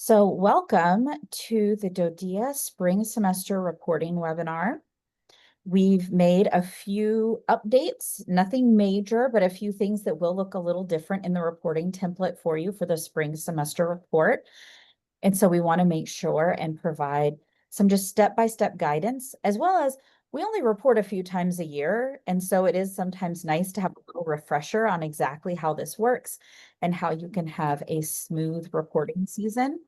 So welcome to the DoDEA Spring Semester Reporting webinar. We've made a few updates, nothing major, but a few things that will look a little different in the reporting template for you for the spring semester report. And so we want to make sure and provide some just step-by-step guidance, as well as we only report a few times a year. And so it is sometimes nice to have a little refresher on exactly how this works and how you can have a smooth reporting season.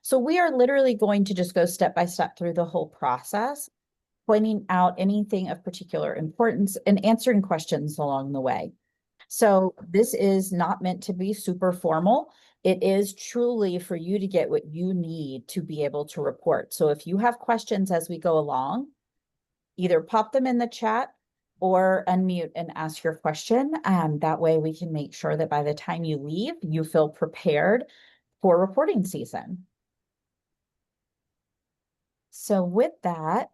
So we are literally going to just go step by step through the whole process, pointing out anything of particular importance and answering questions along the way. So this is not meant to be super formal. It is truly for you to get what you need to be able to report. So if you have questions as we go along, either pop them in the chat or unmute and ask your question. That way we can make sure that by the time you leave, you feel prepared for reporting season. So with that,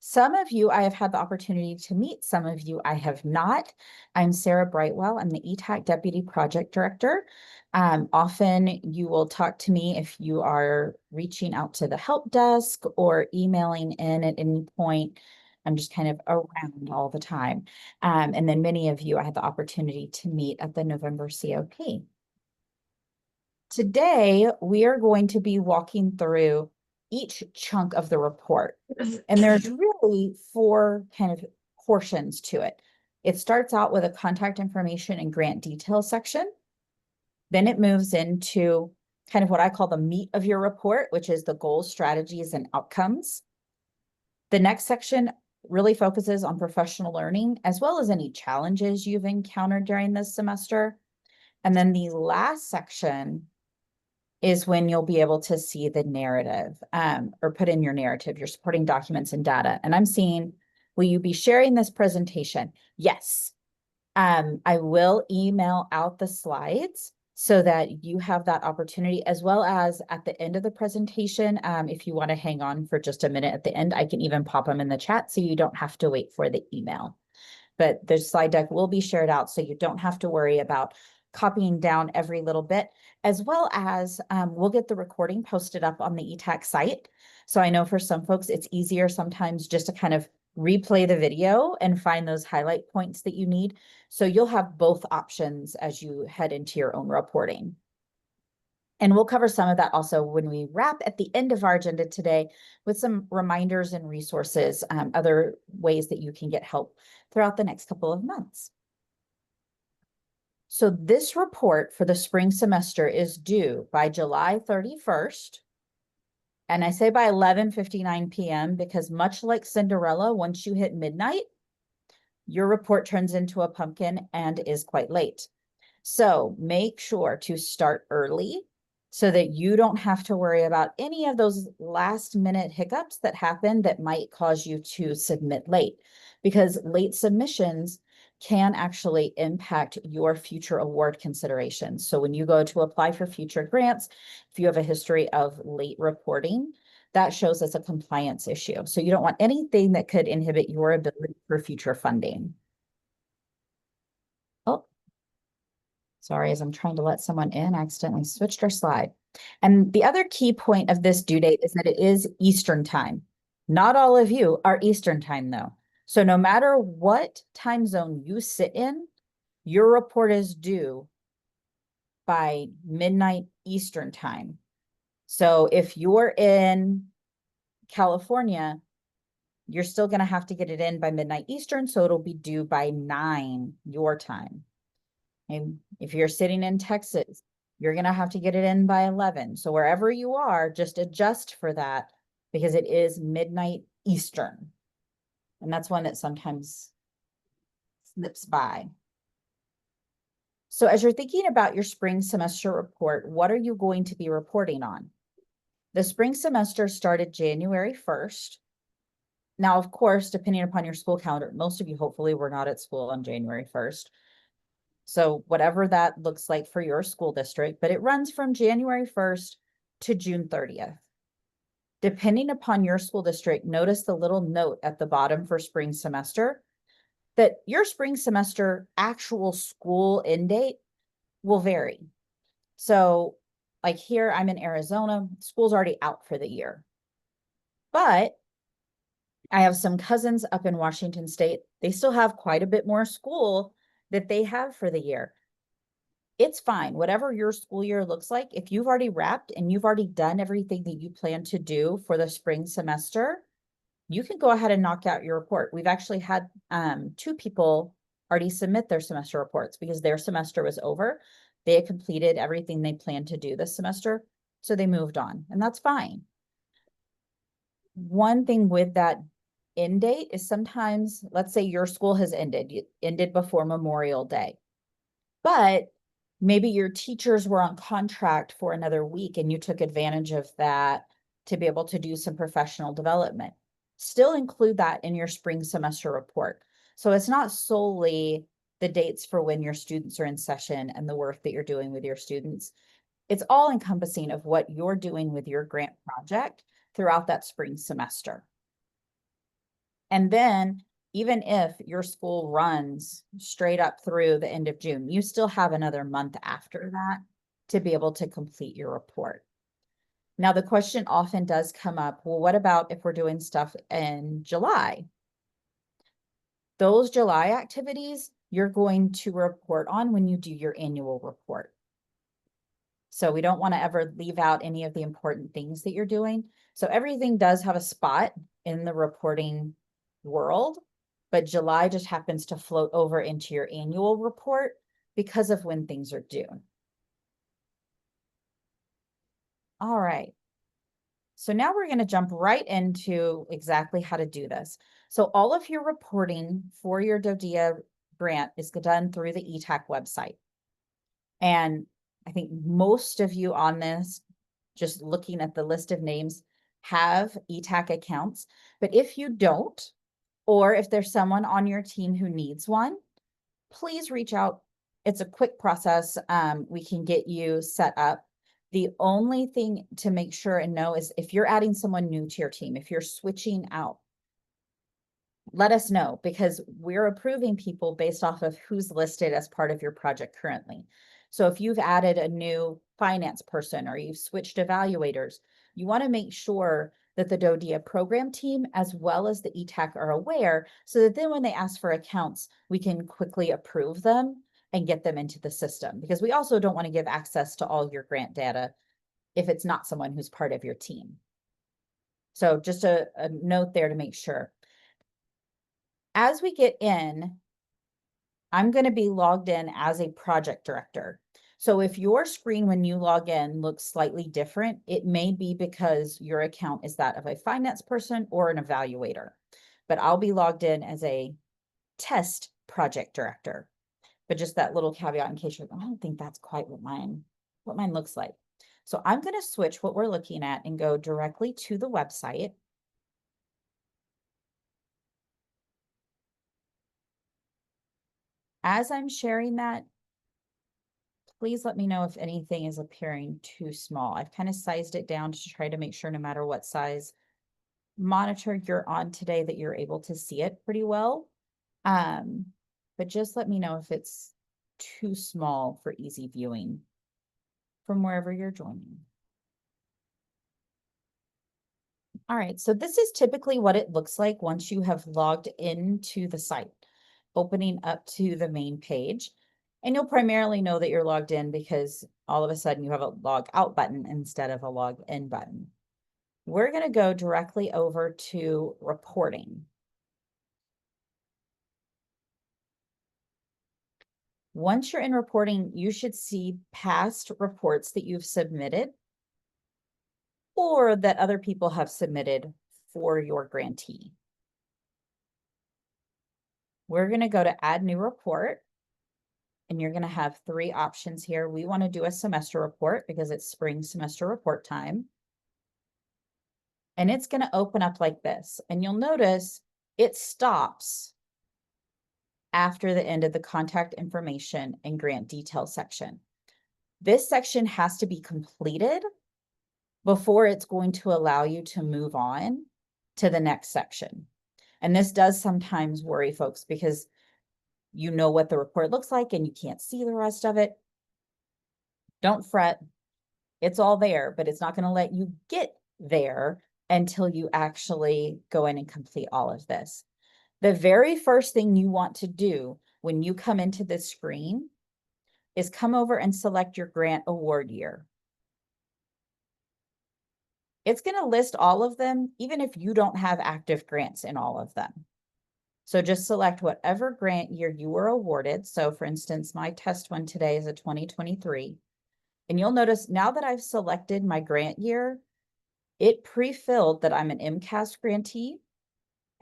some of you I have had the opportunity to meet, some of you I have not. I'm Sarah Brightwell. I'm the ETAC Deputy Project Director. Often you will talk to me if you are reaching out to the help desk or emailing in at any point. I'm just kind of around all the time. And then many of you I had the opportunity to meet at the November COP. Today, we are going to be walking through each chunk of the report. And there's really four kind of portions to it. It starts out with a contact information and grant details section. Then it moves into kind of what I call the meat of your report, which is the goals, strategies, and outcomes. The next section really focuses on professional learning, as well as any challenges you've encountered during this semester. And then the last section is when you'll be able to see the narrative or put in your narrative, your supporting documents and data. And I'm seeing, will you be sharing this presentation? Yes. I will email out the slides so that you have that opportunity, as well as at the end of the presentation, if you want to hang on for just a minute at the end, I can even pop them in the chat so you don't have to wait for the email. But the slide deck will be shared out so you don't have to worry about copying down every little bit, as well as we'll get the recording posted up on the ETAC site. So I know for some folks, it's easier sometimes just to kind of replay the video and find those highlight points that you need. So you'll have both options as you head into your own reporting. And we'll cover some of that also when we wrap at the end of our agenda today with some reminders and resources, other ways that you can get help throughout the next couple of months. So this report for the spring semester is due by July 31st. And I say by 11:59 p.m. because much like Cinderella, once you hit midnight, your report turns into a pumpkin and is quite late. So make sure to start early so that you don't have to worry about any of those last minute hiccups that happen that might cause you to submit late, because late submissions can actually impact your future award considerations. So when you go to apply for future grants, if you have a history of late reporting, that shows as a compliance issue. So you don't want anything that could inhibit your ability for future funding. Oh, sorry, as I'm trying to let someone in, I accidentally switched our slide. And the other key point of this due date is that it is Eastern time. Not all of you are Eastern time though. So no matter what time zone you sit in, your report is due by midnight Eastern time. So if you're in California, you're still going to have to get it in by midnight Eastern. So it'll be due by 9 your time. And if you're sitting in Texas, you're going to have to get it in by 11. So wherever you are, just adjust for that because it is midnight Eastern. And that's one that sometimes slips by. So as you're thinking about your spring semester report, what are you going to be reporting on? The spring semester started January 1st. Now, of course, depending upon your school calendar, most of you hopefully were not at school on January 1st. So whatever that looks like for your school district, but it runs from January 1st to June 30th. Depending upon your school district, notice the little note at the bottom for spring semester that your spring semester actual school end date will vary. So like here, I'm in Arizona, school's already out for the year. But I have some cousins up in Washington State. They still have quite a bit more school that they have for the year. It's fine, whatever your school year looks like. If you've already wrapped and you've already done everything that you plan to do for the spring semester, you can go ahead and knock out your report. We've actually had 2 people already submit their semester reports because their semester was over. They had completed everything they planned to do this semester, so they moved on, and that's fine. One thing with that end date is sometimes, let's say your school has ended before Memorial Day, but maybe your teachers were on contract for another week and you took advantage of that to be able to do some professional development. Still include that in your spring semester report. So it's not solely the dates for when your students are in session and the work that you're doing with your students. It's all encompassing of what you're doing with your grant project throughout that spring semester. And then even if your school runs straight up through the end of June, you still have another month after that to be able to complete your report. Now, the question often does come up, well, what about if we're doing stuff in July? Those July activities, you're going to report on when you do your annual report. So we don't want to ever leave out any of the important things that you're doing. So everything does have a spot in the reporting world, but July just happens to float over into your annual report because of when things are due. All right. So now we're going to jump right into exactly how to do this. So all of your reporting for your DoDEA grant is done through the ETAC website. And I think most of you on this, just looking at the list of names, have ETAC accounts. But if you don't, or if there's someone on your team who needs one, please reach out. It's a quick process. We can get you set up. The only thing to make sure and know is if you're adding someone new to your team, if you're switching out, let us know, because we're approving people based off of who's listed as part of your project currently. So if you've added a new finance person or you've switched evaluators, you want to make sure that the DoDEA program team as well as the ETAC are aware, so that then when they ask for accounts, we can quickly approve them and get them into the system, because we also don't want to give access to all your grant data if it's not someone who's part of your team. So just a note there to make sure. As we get in, I'm going to be logged in as a project director. So if your screen when you log in looks slightly different, it may be because your account is that of a finance person or an evaluator. But I'll be logged in as a test project director. But just that little caveat in case you're, I don't think that's quite what mine looks like. So I'm going to switch what we're looking at and go directly to the website. As I'm sharing that, please let me know if anything is appearing too small. I've kind of sized it down to try to make sure no matter what size monitor you're on today that you're able to see it pretty well. But just let me know if it's too small for easy viewing from wherever you're joining. All right, so this is typically what it looks like once you have logged into the site, opening up to the main page. And you'll primarily know that you're logged in because all of a sudden you have a log out button instead of a log in button. We're going to go directly over to reporting. Once you're in reporting, you should see past reports that you've submitted or that other people have submitted for your grantee. We're going to go to add new report. And you're going to have 3 options here. We want to do a semester report because it's spring semester report time. And it's going to open up like this. And you'll notice it stops after the end of the contact information and grant details section. This section has to be completed before it's going to allow you to move on to the next section. And this does sometimes worry folks because you know what the report looks like and you can't see the rest of it. Don't fret. It's all there, but it's not going to let you get there until you actually go in and complete all of this. The very first thing you want to do when you come into this screen is come over and select your grant award year. It's going to list all of them, even if you don't have active grants in all of them. So just select whatever grant year you were awarded. So for instance, my test one today is a 2023. And you'll notice now that I've selected my grant year, it pre-filled that I'm an MCAS grantee,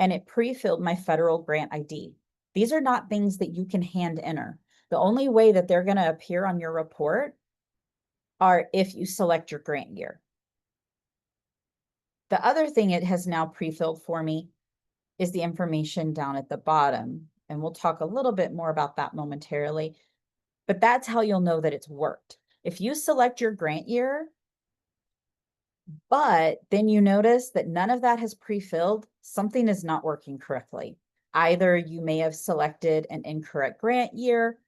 and it pre-filled my federal grant ID. These are not things that you can hand enter. The only way that they're going to appear on your report are if you select your grant year. The other thing it has now pre-filled for me is the information down at the bottom. And we'll talk a little bit more about that momentarily, but that's how you'll know that it's worked. If you select your grant year, but then you notice that none of that has pre-filled, something is not working correctly. Either you may have selected an incorrect grant year,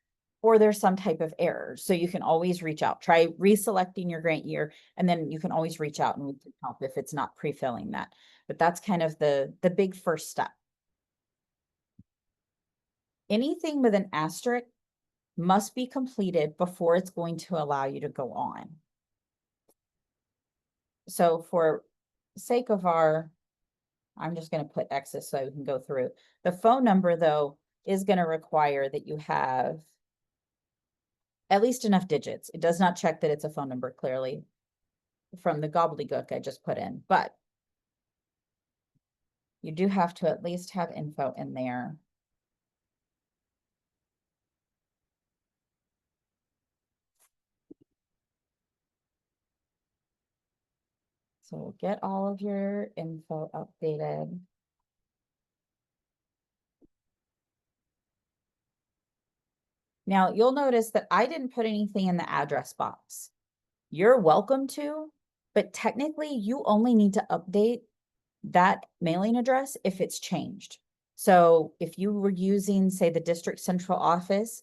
or there's some type of error. So you can always reach out. Try reselecting your grant year, and then you can always reach out and we can help if it's not pre-filling that. But that's kind of the big first step. Anything with an asterisk must be completed before it's going to allow you to go on. So for sake of I'm just going to put X's so we can go through. The phone number, though, is going to require that you have at least enough digits. It does not check that it's a phone number clearly from the gobbledygook I just put in, but you do have to at least have info in there. So we'll get all of your info updated. Now you'll notice that I didn't put anything in the address box. You're welcome to, but technically you only need to update that mailing address if it's changed. So if you were using, say, the district central office,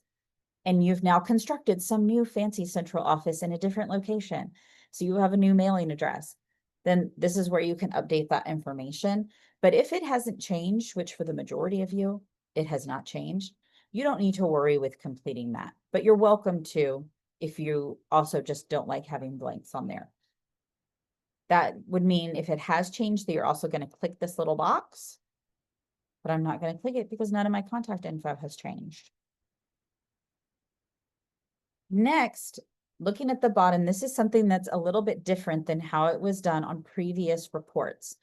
and you've now constructed some new fancy central office in a different location, so you have a new mailing address, then this is where you can update that information. But if it hasn't changed, which for the majority of you, it has not changed, you don't need to worry with completing that. But you're welcome to if you also just don't like having blanks on there. That would mean if it has changed, that you're also going to click this little box, but I'm not going to click it because none of my contact info has changed. Next, looking at the bottom, this is something that's a little bit different than how it was done on previous reports.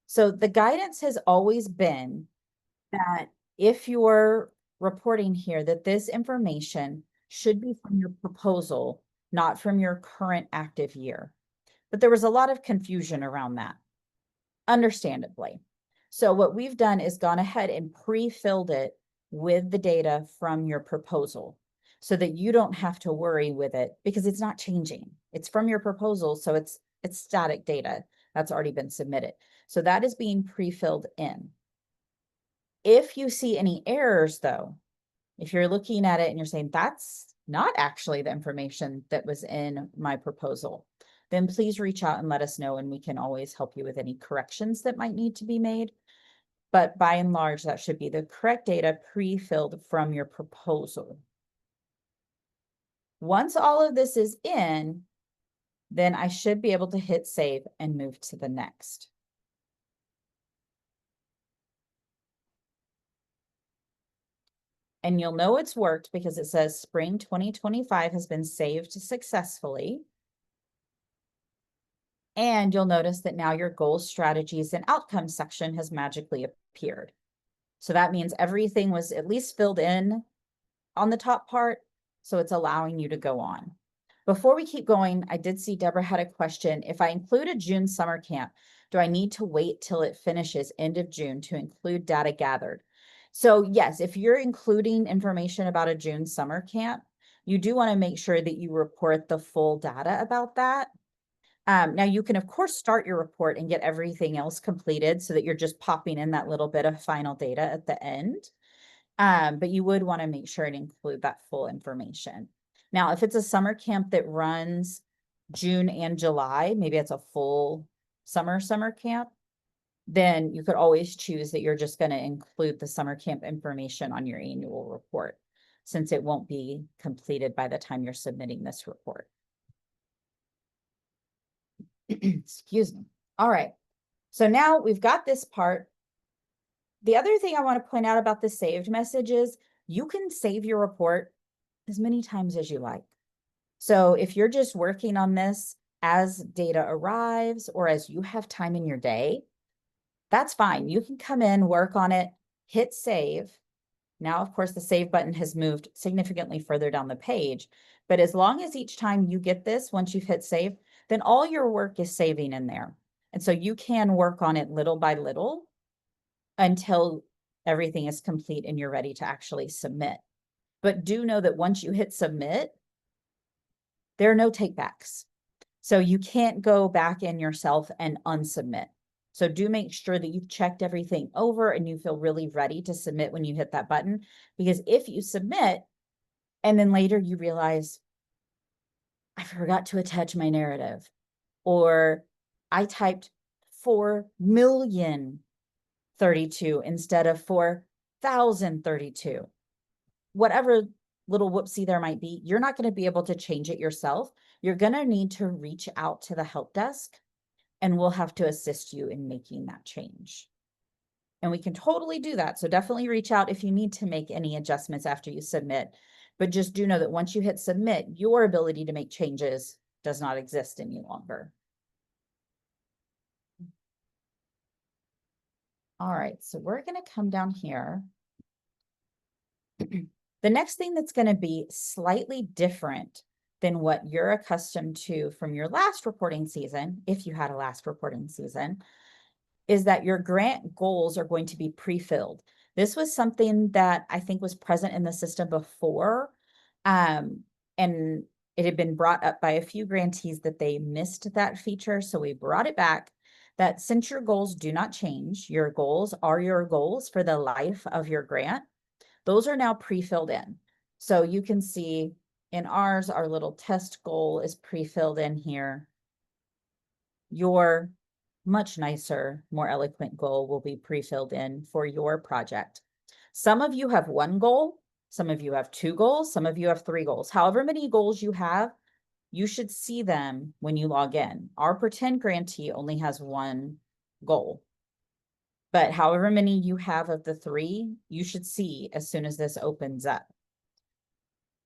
So the guidance has always been that if you're reporting here, that this information should be from your proposal, not from your current active year. But there was a lot of confusion around that, understandably. So what we've done is gone ahead and pre-filled it with the data from your proposal so that you don't have to worry with it because it's not changing. It's from your proposal, so it's static data that's already been submitted. So that is being pre-filled in. If you see any errors, though, if you're looking at it and you're saying that's not actually the information that was in my proposal, then please reach out and let us know, and we can always help you with any corrections that might need to be made. But by and large, that should be the correct data pre-filled from your proposal. Once all of this is in, then I should be able to hit save and move to the next. And you'll know it's worked because it says spring 2025 has been saved successfully. And you'll notice that now your goals, strategies, and outcomes section has magically appeared. So that means everything was at least filled in on the top part. So it's allowing you to go on. Before we keep going, I did see Deborah had a question. If I include a June summer camp, do I need to wait till it finishes end of June to include data gathered? So yes, if you're including information about a June summer camp, you do want to make sure that you report the full data about that. Now you can of course start your report and get everything else completed so that you're just popping in that little bit of final data at the end. But you would want to make sure and include that full information. Now, if it's a summer camp that runs June and July, maybe it's a full summer camp, then you could always choose that you're just going to include the summer camp information on your annual report, since it won't be completed by the time you're submitting this report. Excuse me. All right. So now we've got this part. The other thing I want to point out about the saved message is you can save your report as many times as you like. So if you're just working on this as data arrives or as you have time in your day, that's fine. You can come in, work on it, hit save. Now, of course, the save button has moved significantly further down the page, but as long as each time you get this, once you've hit save, then all your work is saving in there. And so you can work on it little by little until everything is complete and you're ready to actually submit. But do know that once you hit submit, there are no takebacks. So you can't go back in yourself and unsubmit. So do make sure that you've checked everything over and you feel really ready to submit when you hit that button. Because if you submit and then later you realize, I forgot to attach my narrative, or I typed 4,000,032 instead of 4,032, whatever little whoopsie there might be, you're not going to be able to change it yourself. You're going to need to reach out to the help desk and we'll have to assist you in making that change. And we can totally do that. So definitely reach out if you need to make any adjustments after you submit. But just do know that once you hit submit, your ability to make changes does not exist any longer. All right, so we're going to come down here. The next thing that's going to be slightly different than what you're accustomed to from your last reporting season, if you had a last reporting season, is that your grant goals are going to be pre-filled. This was something that I think was present in the system before, and it had been brought up by a few grantees that they missed that feature, so we brought it back. That since your goals do not change, your goals are your goals for the life of your grant. Those are now pre-filled in. So you can see in ours, our little test goal is pre-filled in here. Your much nicer, more eloquent goal will be pre-filled in for your project. Some of you have one goal, some of you have two goals, some of you have three goals. However many goals you have, you should see them when you log in. Our pretend grantee only has one goal. But however many you have of the three, you should see as soon as this opens up.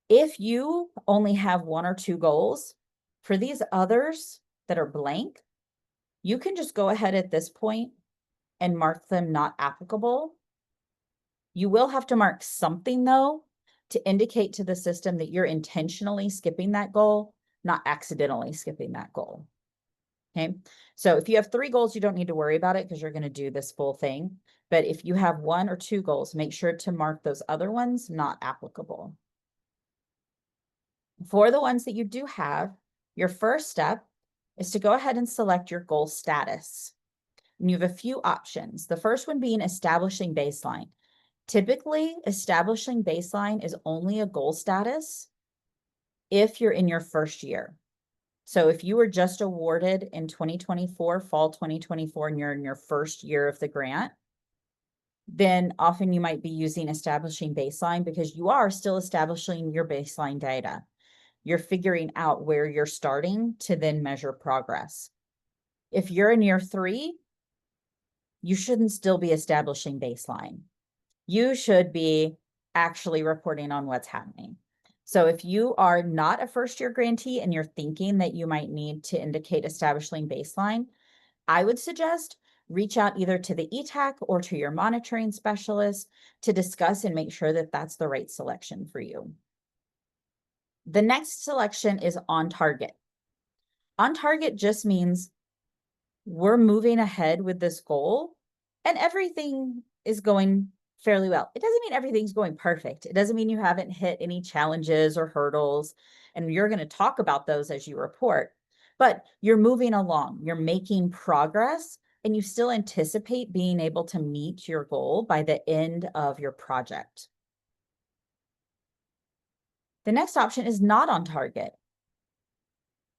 If you only have one or two goals, for these others that are blank, you can just go ahead at this point and mark them not applicable. You will have to mark something though to indicate to the system that you're intentionally skipping that goal, not accidentally skipping that goal. Okay, so if you have three goals, you don't need to worry about it because you're going to do this full thing. But if you have one or two goals, make sure to mark those other ones not applicable. For the ones that you do have, your first step is to go ahead and select your goal status. And you have a few options. The first one being establishing baseline. Typically, establishing baseline is only a goal status if you're in your first year. So if you were just awarded in 2024, fall 2024, and you're in your first year of the grant, then often you might be using establishing baseline because you are still establishing your baseline data. You're figuring out where you're starting to then measure progress. If you're in year three, you shouldn't still be establishing baseline. You should be actually reporting on what's happening. So if you are not a first-year grantee and you're thinking that you might need to indicate establishing baseline, I would suggest reach out either to the ETAC or to your monitoring specialist to discuss and make sure that that's the right selection for you. The next selection is on target. On target just means we're moving ahead with this goal and everything is going fairly well. It doesn't mean everything's going perfect. It doesn't mean you haven't hit any challenges or hurdles, and you're going to talk about those as you report, but you're moving along, you're making progress, and you still anticipate being able to meet your goal by the end of your project. The next option is not on target.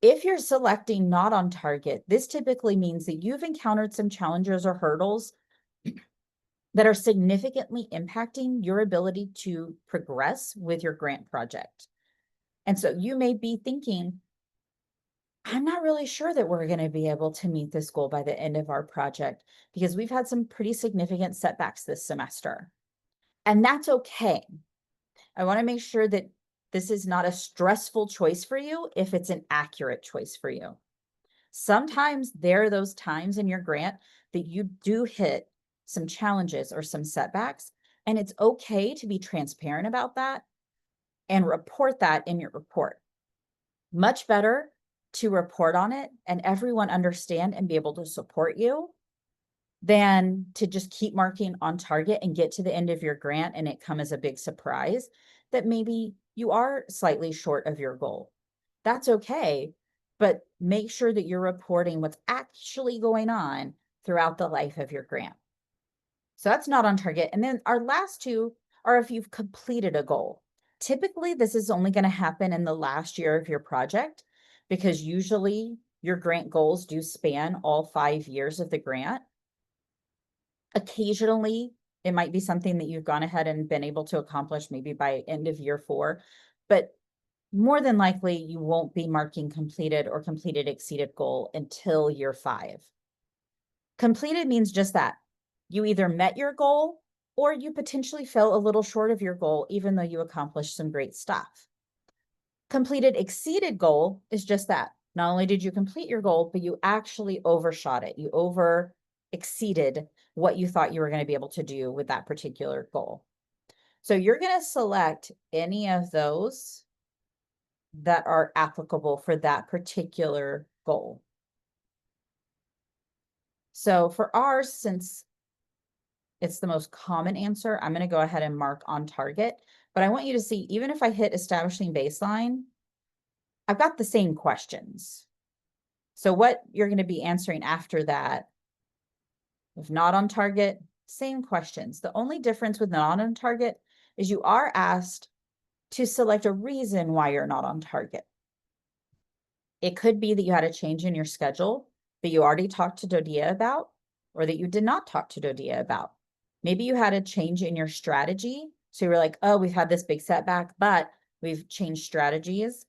If you're selecting not on target, this typically means that you've encountered some challenges or hurdles that are significantly impacting your ability to progress with your grant project. And so you may be thinking, I'm not really sure that we're going to be able to meet this goal by the end of our project because we've had some pretty significant setbacks this semester. And that's okay. I want to make sure that this is not a stressful choice for you if it's an accurate choice for you. Sometimes there are those times in your grant that you do hit some challenges or some setbacks, and it's okay to be transparent about that and report that in your report. Much better to report on it and everyone understand and be able to support you than to just keep marking on target and get to the end of your grant and it come as a big surprise that maybe you are slightly short of your goal. That's okay, but make sure that you're reporting what's actually going on throughout the life of your grant. So that's not on target. And then our last two are if you've completed a goal. Typically, this is only going to happen in the last year of your project because usually your grant goals do span all 5 years of the grant. Occasionally, it might be something that you've gone ahead and been able to accomplish maybe by end of year 4, but more than likely you won't be marking completed or completed exceeded goal until year 5. Completed means just that. You either met your goal or you potentially fell a little short of your goal, even though you accomplished some great stuff. Completed exceeded goal is just that. Not only did you complete your goal, but you actually overshot it. You over exceeded what you thought you were going to be able to do with that particular goal. So you're going to select any of those that are applicable for that particular goal. So for ours, since it's the most common answer, I'm going to go ahead and mark on target. But I want you to see, even if I hit establishing baseline, I've got the same questions. So what you're going to be answering after that, if not on target, same questions. The only difference with not on target is you are asked to select a reason why you're not on target. It could be that you had a change in your schedule that you already talked to DoDEA about, or that you did not talk to DoDEA about. Maybe you had a change in your strategy. So you were like, oh, we've had this big setback, but we've changed strategies,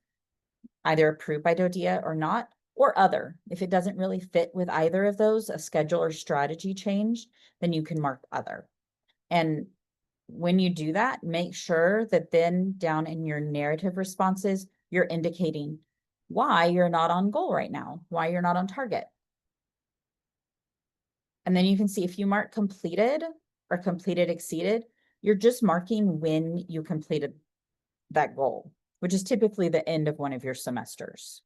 either approved by DoDEA or not, or other. If it doesn't really fit with either of those, a schedule or strategy change, then you can mark other. And when you do that, make sure that then down in your narrative responses, you're indicating why you're not on goal right now, why you're not on target. And then you can see if you mark completed or completed exceeded, you're just marking when you completed that goal, which is typically the end of one of your semesters.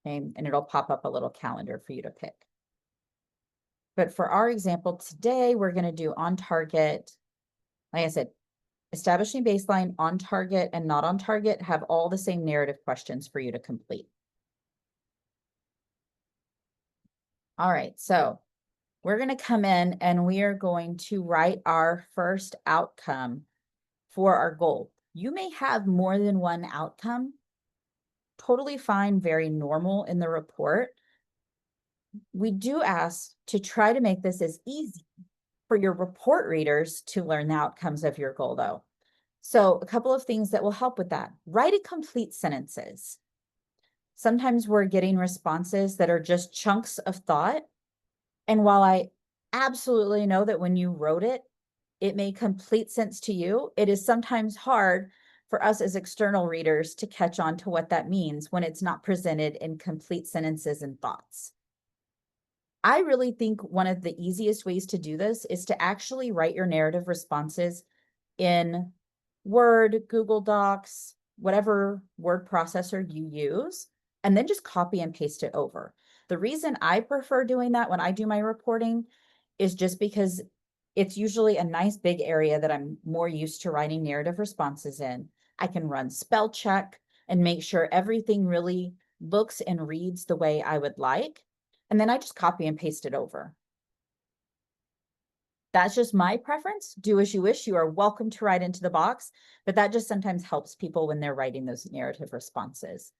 Okay? And it'll pop up a little calendar for you to pick. But for our example today, we're going to do on target. Like I said, establishing baseline, on target, and not on target have all the same narrative questions for you to complete. All right, so we're going to come in and we are going to write our first outcome for our goal. You may have more than one outcome. Totally fine, very normal in the report. We do ask to try to make this as easy for your report readers to learn the outcomes of your goal, though. So a couple of things that will help with that. Write complete sentences. Sometimes we're getting responses that are just chunks of thought. And while I absolutely know that when you wrote it, it made complete sense to you, it is sometimes hard for us as external readers to catch on to what that means when it's not presented in complete sentences and thoughts. I really think one of the easiest ways to do this is to actually write your narrative responses in Word, Google Docs, whatever word processor you use, and then just copy and paste it over. The reason I prefer doing that when I do my reporting is just because it's usually a nice big area that I'm more used to writing narrative responses in. I can run spell check and make sure everything really looks and reads the way I would like. And then I just copy and paste it over. That's just my preference. Do as you wish. You are welcome to write into the box, but that just sometimes helps people when they're writing those narrative responses.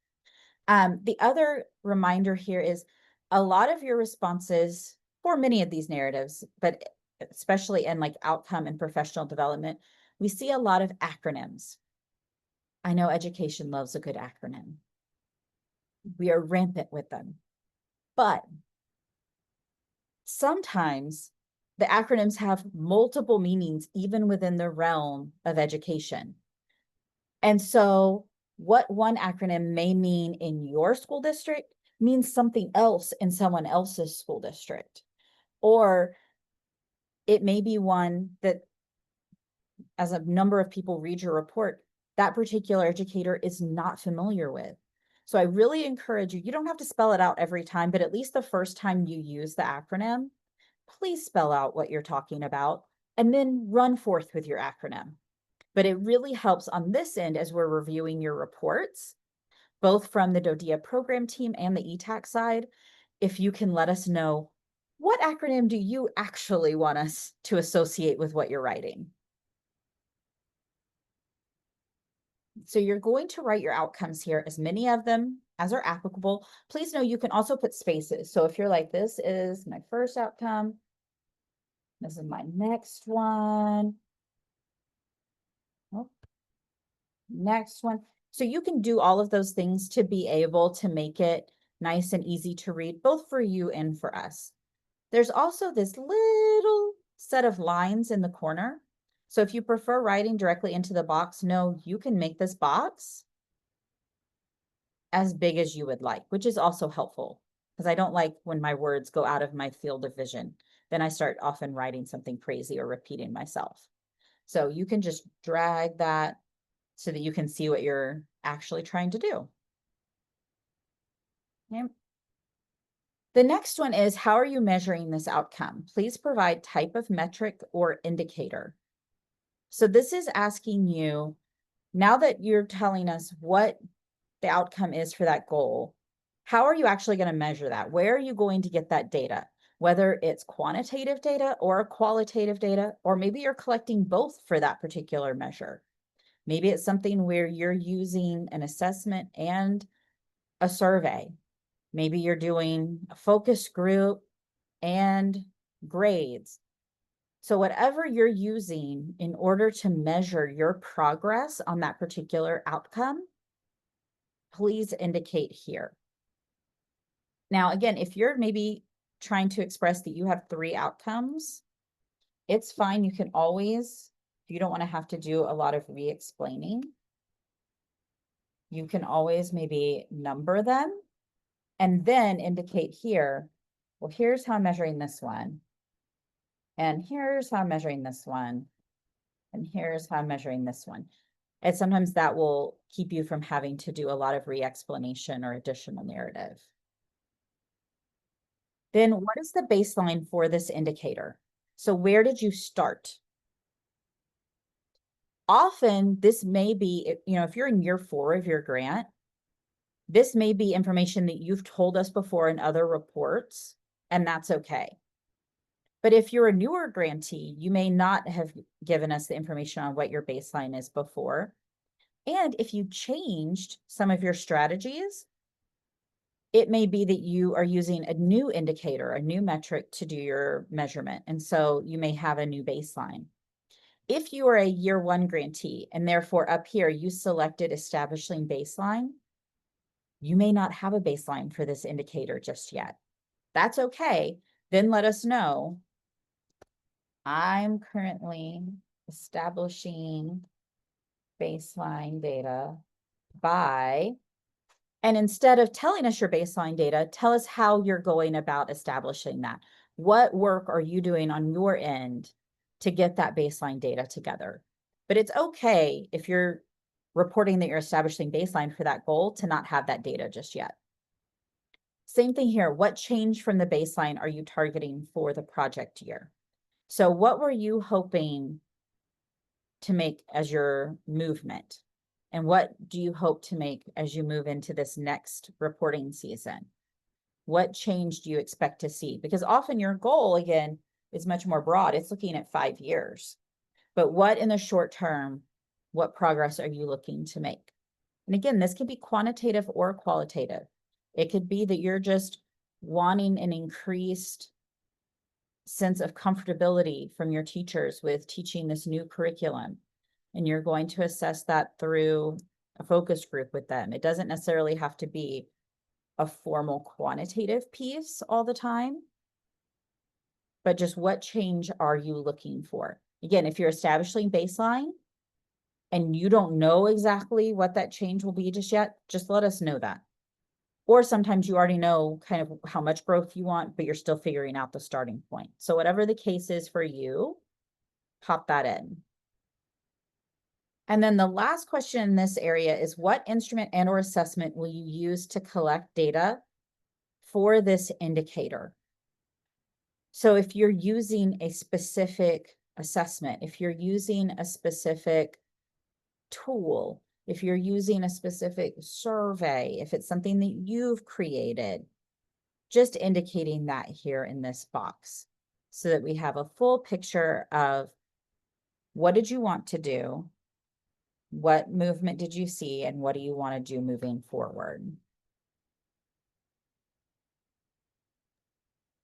The other reminder here is a lot of your responses for many of these narratives, but especially in like outcome and professional development, we see a lot of acronyms. I know education loves a good acronym. We are rampant with them, but sometimes the acronyms have multiple meanings even within the realm of education. And so what one acronym may mean in your school district means something else in someone else's school district. Or it may be one that, as a number of people read your report, that particular educator is not familiar with. So I really encourage you, you don't have to spell it out every time, but at least the first time you use the acronym, please spell out what you're talking about and then run forth with your acronym. But it really helps on this end as we're reviewing your reports, both from the DoDEA program team and the ETAC side, if you can let us know, what acronym do you actually want us to associate with what you're writing? So you're going to write your outcomes here, as many of them as are applicable. Please know you can also put spaces. So if you're like, this is my first outcome, this is my next one, oh, next one. So you can do all of those things to be able to make it nice and easy to read, both for you and for us. There's also this little set of lines in the corner. So if you prefer writing directly into the box, no, you can make this box as big as you would like, which is also helpful because I don't like when my words go out of my field of vision. Then I start often writing something crazy or repeating myself. So you can just drag that so that you can see what you're actually trying to do. Okay. The next one is, how are you measuring this outcome? Please provide type of metric or indicator. So this is asking you, now that you're telling us what the outcome is for that goal, how are you actually going to measure that? Where are you going to get that data? Whether it's quantitative data or qualitative data, or maybe you're collecting both for that particular measure. Maybe it's something where you're using an assessment and a survey. Maybe you're doing a focus group and grades. So whatever you're using in order to measure your progress on that particular outcome, please indicate here. Now, again, if you're maybe trying to express that you have 3 outcomes, it's fine. You can always, if you don't want to have to do a lot of re-explaining, you can always maybe number them and then indicate here, well, here's how I'm measuring this one. And here's how I'm measuring this one. And here's how I'm measuring this one. And sometimes that will keep you from having to do a lot of re-explanation or additional narrative. Then what is the baseline for this indicator? So where did you start? Often this may be, if you're in year 4 of your grant, this may be information that you've told us before in other reports, and that's okay. But if you're a newer grantee, you may not have given us the information on what your baseline is before. And if you changed some of your strategies, it may be that you are using a new indicator, a new metric to do your measurement. And so you may have a new baseline. If you are a year 1 grantee, and therefore up here you selected establishing baseline, you may not have a baseline for this indicator just yet. That's okay. Then let us know. I'm currently establishing baseline data by, and instead of telling us your baseline data, tell us how you're going about establishing that. What work are you doing on your end to get that baseline data together? But it's okay if you're reporting that you're establishing baseline for that goal to not have that data just yet. Same thing here. What change from the baseline are you targeting for the project year? So what were you hoping to make as your movement? And what do you hope to make as you move into this next reporting season? What change do you expect to see? Because often your goal, again, is much more broad. It's looking at 5 years. But what in the short term, what progress are you looking to make? And again, this can be quantitative or qualitative. It could be that you're just wanting an increased sense of comfortability from your teachers with teaching this new curriculum. And you're going to assess that through a focus group with them. It doesn't necessarily have to be a formal quantitative piece all the time, but just what change are you looking for? Again, if you're establishing baseline and you don't know exactly what that change will be just yet, just let us know that. Or sometimes you already know kind of how much growth you want, but you're still figuring out the starting point. So whatever the case is for you, pop that in. And then the last question in this area is, what instrument and or assessment will you use to collect data for this indicator? So if you're using a specific assessment, if you're using a specific tool, if you're using a specific survey, if it's something that you've created, just indicating that here in this box so that we have a full picture of what did you want to do, what movement did you see, and what do you want to do moving forward?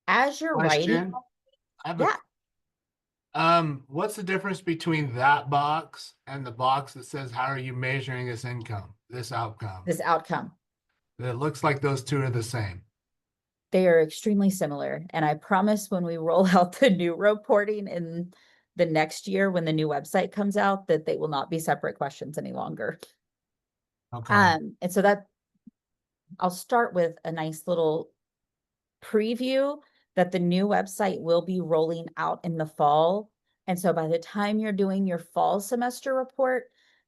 As you're writing, Question. I have yeah, what's the difference between that box and the box that says, how are you measuring this income, this outcome? this outcome. It looks like those two are the same. They are extremely similar. And I promise when we roll out the new reporting in the next year, when the new website comes out, that they will not be separate questions any longer. Okay. And so that I'll start with a nice little preview that the new website will be rolling out in the fall. And so by the time you're doing your fall semester report,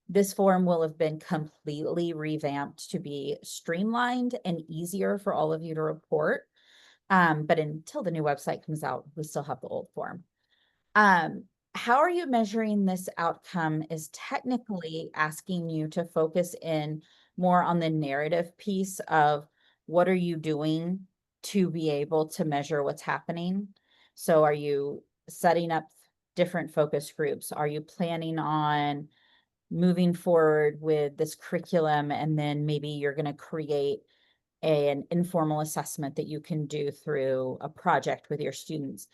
this form will have been completely revamped to be streamlined and easier for all of you to report. But until the new website comes out, we still have the old form. How are you measuring this outcome is technically asking you to focus in more on the narrative piece of what are you doing to be able to measure what's happening. So are you setting up different focus groups? Are you planning on moving forward with this curriculum, and then maybe you're going to create an informal assessment that you can do through a project with your students,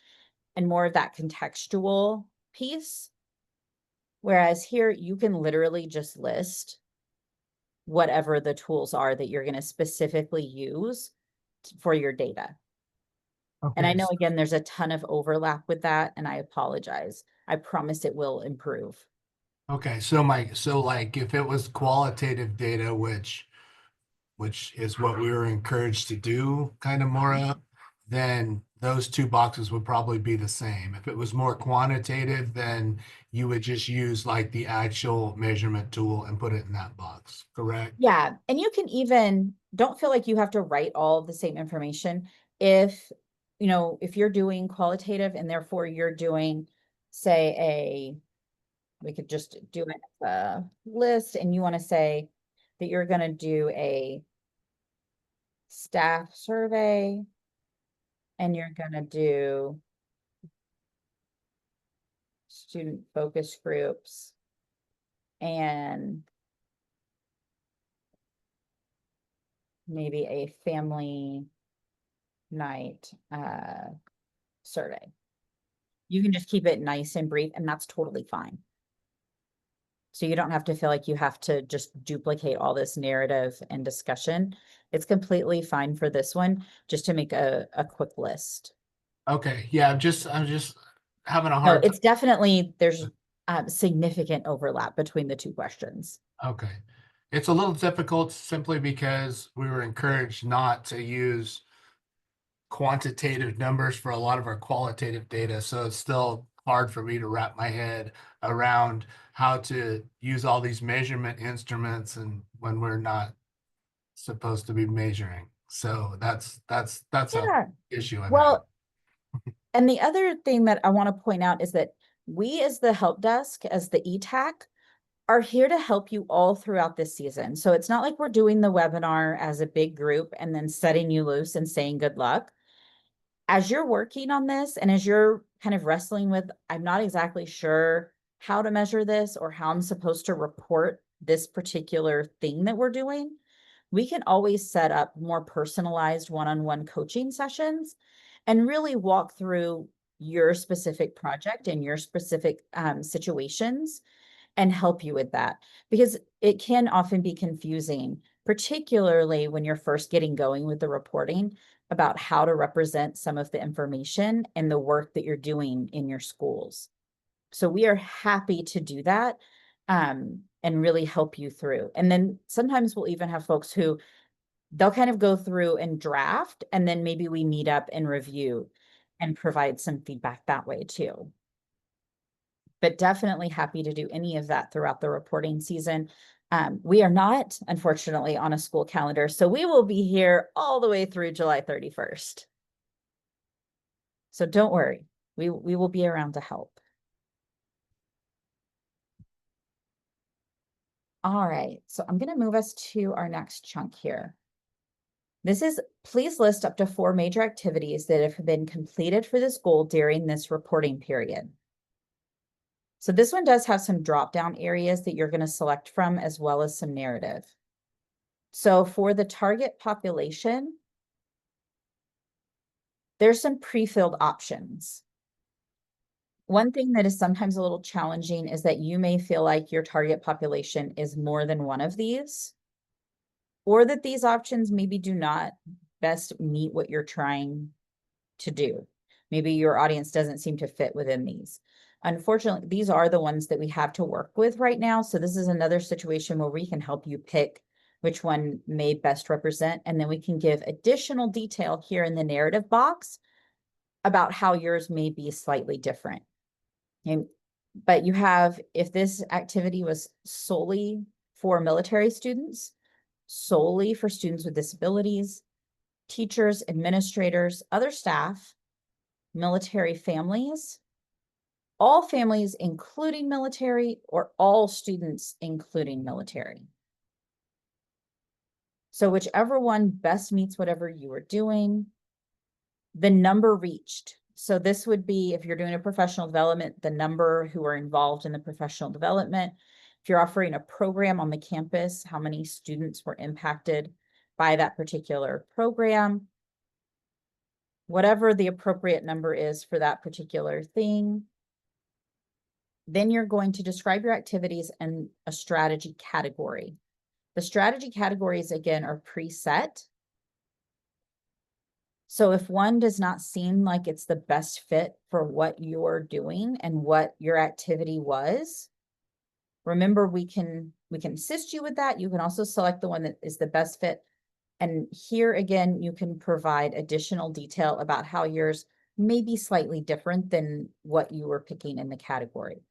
and more of that contextual piece. Whereas here, you can literally just list whatever the tools are that you're going to specifically use for your data. And I Okay. know, again, there's a ton of overlap with that, and I apologize. I promise it will improve. Okay. So like if it was qualitative data, which is what we were encouraged to do kind of more of, then those two boxes would probably be the same. If it was more quantitative, then you would just use like the actual measurement tool and put it in that box, correct? Yeah, and you can even, don't feel like you have to write all of the same information. If, if you're doing qualitative and therefore you're doing, say, we could just do it as a list, and you want to say that you're going to do a staff survey and you're going to do student focus groups and maybe a family night survey. You can just keep it nice and brief, and that's totally fine. So you don't have to feel like you have to just duplicate all this narrative and discussion. It's completely fine for this one, just to make a quick list. Okay. Yeah, I'm just having a No, hard time. it's definitely, there's significant overlap between the two questions. Okay. It's a little difficult simply because we were encouraged not to use quantitative numbers for a lot of our qualitative data. So it's still hard for me to wrap my head around how to use all these measurement instruments and when we're not supposed to be measuring. So that's a Yeah. issue I'm having. Well, and the other thing that I want to point out is that we, as the help desk, as the ETAC, are here to help you all throughout this season. So it's not like we're doing the webinar as a big group and then setting you loose and saying good luck. As you're working on this and as you're kind of wrestling with, I'm not exactly sure how to measure this or how I'm supposed to report this particular thing that we're doing, we can always set up more personalized one-on-one coaching sessions and really walk through your specific project and your specific situations and help you with that, because it can often be confusing, particularly when you're first getting going with the reporting, about how to represent some of the information and the work that you're doing in your schools. So we are happy to do that and really help you through. And then sometimes we'll even have folks who they'll kind of go through and draft, and then maybe we meet up and review and provide some feedback that way too. But definitely happy to do any of that throughout the reporting season. We are not, unfortunately, on a school calendar, so we will be here all the way through July 31st. So don't worry, we will be around to help. All right, so I'm going to move us to our next chunk here. This is, please list up to 4 major activities that have been completed for this goal during this reporting period. So this one does have some drop-down areas that you're going to select from, as well as some narrative. So for the target population, there's some pre-filled options. One thing that is sometimes a little challenging is that you may feel like your target population is more than one of these, or that these options maybe do not best meet what you're trying to do. Maybe your audience doesn't seem to fit within these. Unfortunately, these are the ones that we have to work with right now. So this is another situation where we can help you pick which one may best represent, and then we can give additional detail here in the narrative box about how yours may be slightly different. And, but you have, if this activity was solely for military students, solely for students with disabilities, teachers, administrators, other staff, military families, all families including military, or all students including military. So whichever one best meets whatever you are doing. The number reached. So this would be, if you're doing a professional development, the number who are involved in the professional development. If you're offering a program on the campus, how many students were impacted by that particular program. Whatever the appropriate number is for that particular thing. Then you're going to describe your activities in a strategy category. The strategy categories, again, are preset. So if one does not seem like it's the best fit for what you're doing and what your activity was, remember, we can assist you with that. You can also select the one that is the best fit. And here again, you can provide additional detail about how yours may be slightly different than what you were picking in the category.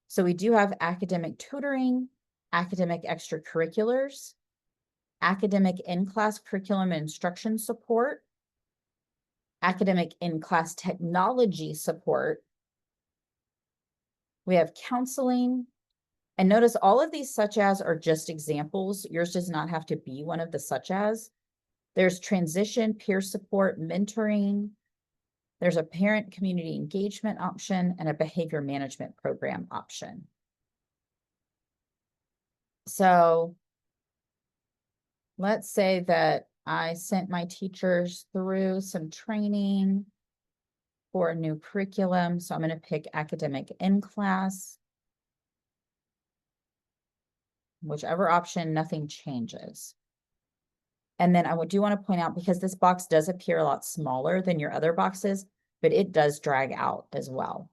So we do have academic tutoring, academic extracurriculars, academic in-class curriculum and instruction support, academic in-class technology support. We have counseling. And notice all of these such as are just examples. Yours does not have to be one of the such as. There's transition, peer support, mentoring. There's a parent community engagement option and a behavior management program option. So let's say that I sent my teachers through some training for a new curriculum. So I'm going to pick academic in class. Whichever option, nothing changes. And then I do want to point out, because this box does appear a lot smaller than your other boxes, but it does drag out as well.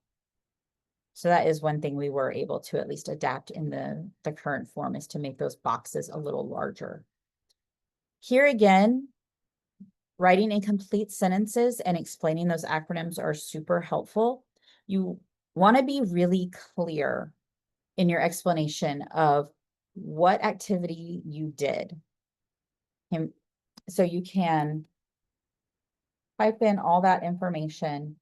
So that is one thing we were able to at least adapt in the current form, is to make those boxes a little larger. Here again, writing incomplete sentences and explaining those acronyms are super helpful. You want to be really clear in your explanation of what activity you did. And so you can type in all that information.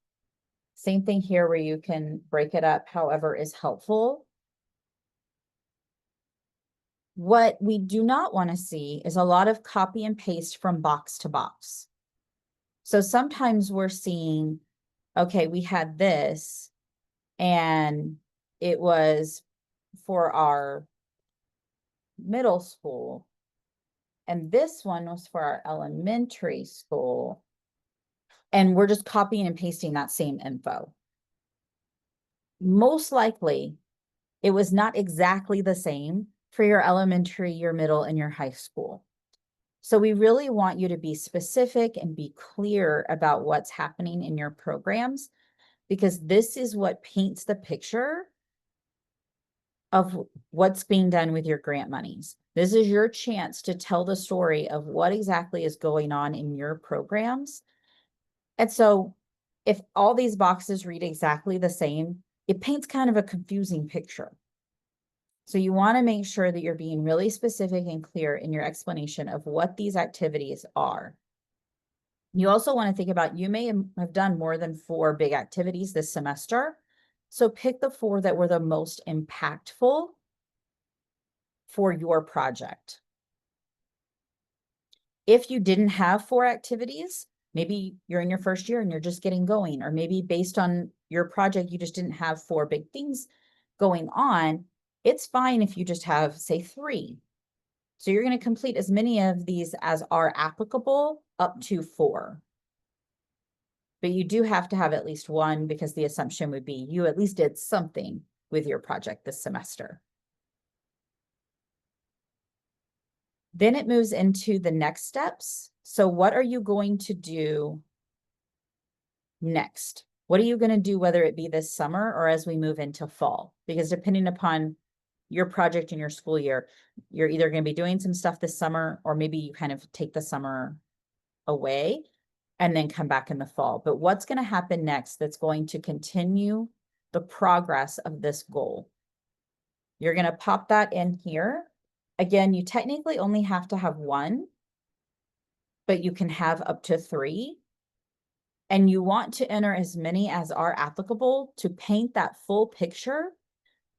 Same thing here, where you can break it up however is helpful. What we do not want to see is a lot of copy and paste from box to box. So sometimes we're seeing, okay, we had this, and it was for our middle school. And this one was for our elementary school. And we're just copying and pasting that same info. Most likely, it was not exactly the same for your elementary, your middle, and your high school. So we really want you to be specific and be clear about what's happening in your programs, because this is what paints the picture of what's being done with your grant monies. This is your chance to tell the story of what exactly is going on in your programs. And so if all these boxes read exactly the same, it paints kind of a confusing picture. So you want to make sure that you're being really specific and clear in your explanation of what these activities are. You also want to think about, you may have done more than 4 big activities this semester. So pick the 4 that were the most impactful for your project. If you didn't have 4 activities, maybe you're in your first year and you're just getting going, or maybe based on your project, you just didn't have 4 big things going on. It's fine if you just have, say, 3. So you're going to complete as many of these as are applicable up to 4. But you do have to have at least 1, because the assumption would be you at least did something with your project this semester. Then it moves into the next steps. So what are you going to do next? What are you going to do, whether it be this summer or as we move into fall? Because depending upon your project and your school year, you're either going to be doing some stuff this summer, or maybe you kind of take the summer away and then come back in the fall. But what's going to happen next that's going to continue the progress of this goal? You're going to pop that in here. Again, you technically only have to have 1, but you can have up to 3. And you want to enter as many as are applicable to paint that full picture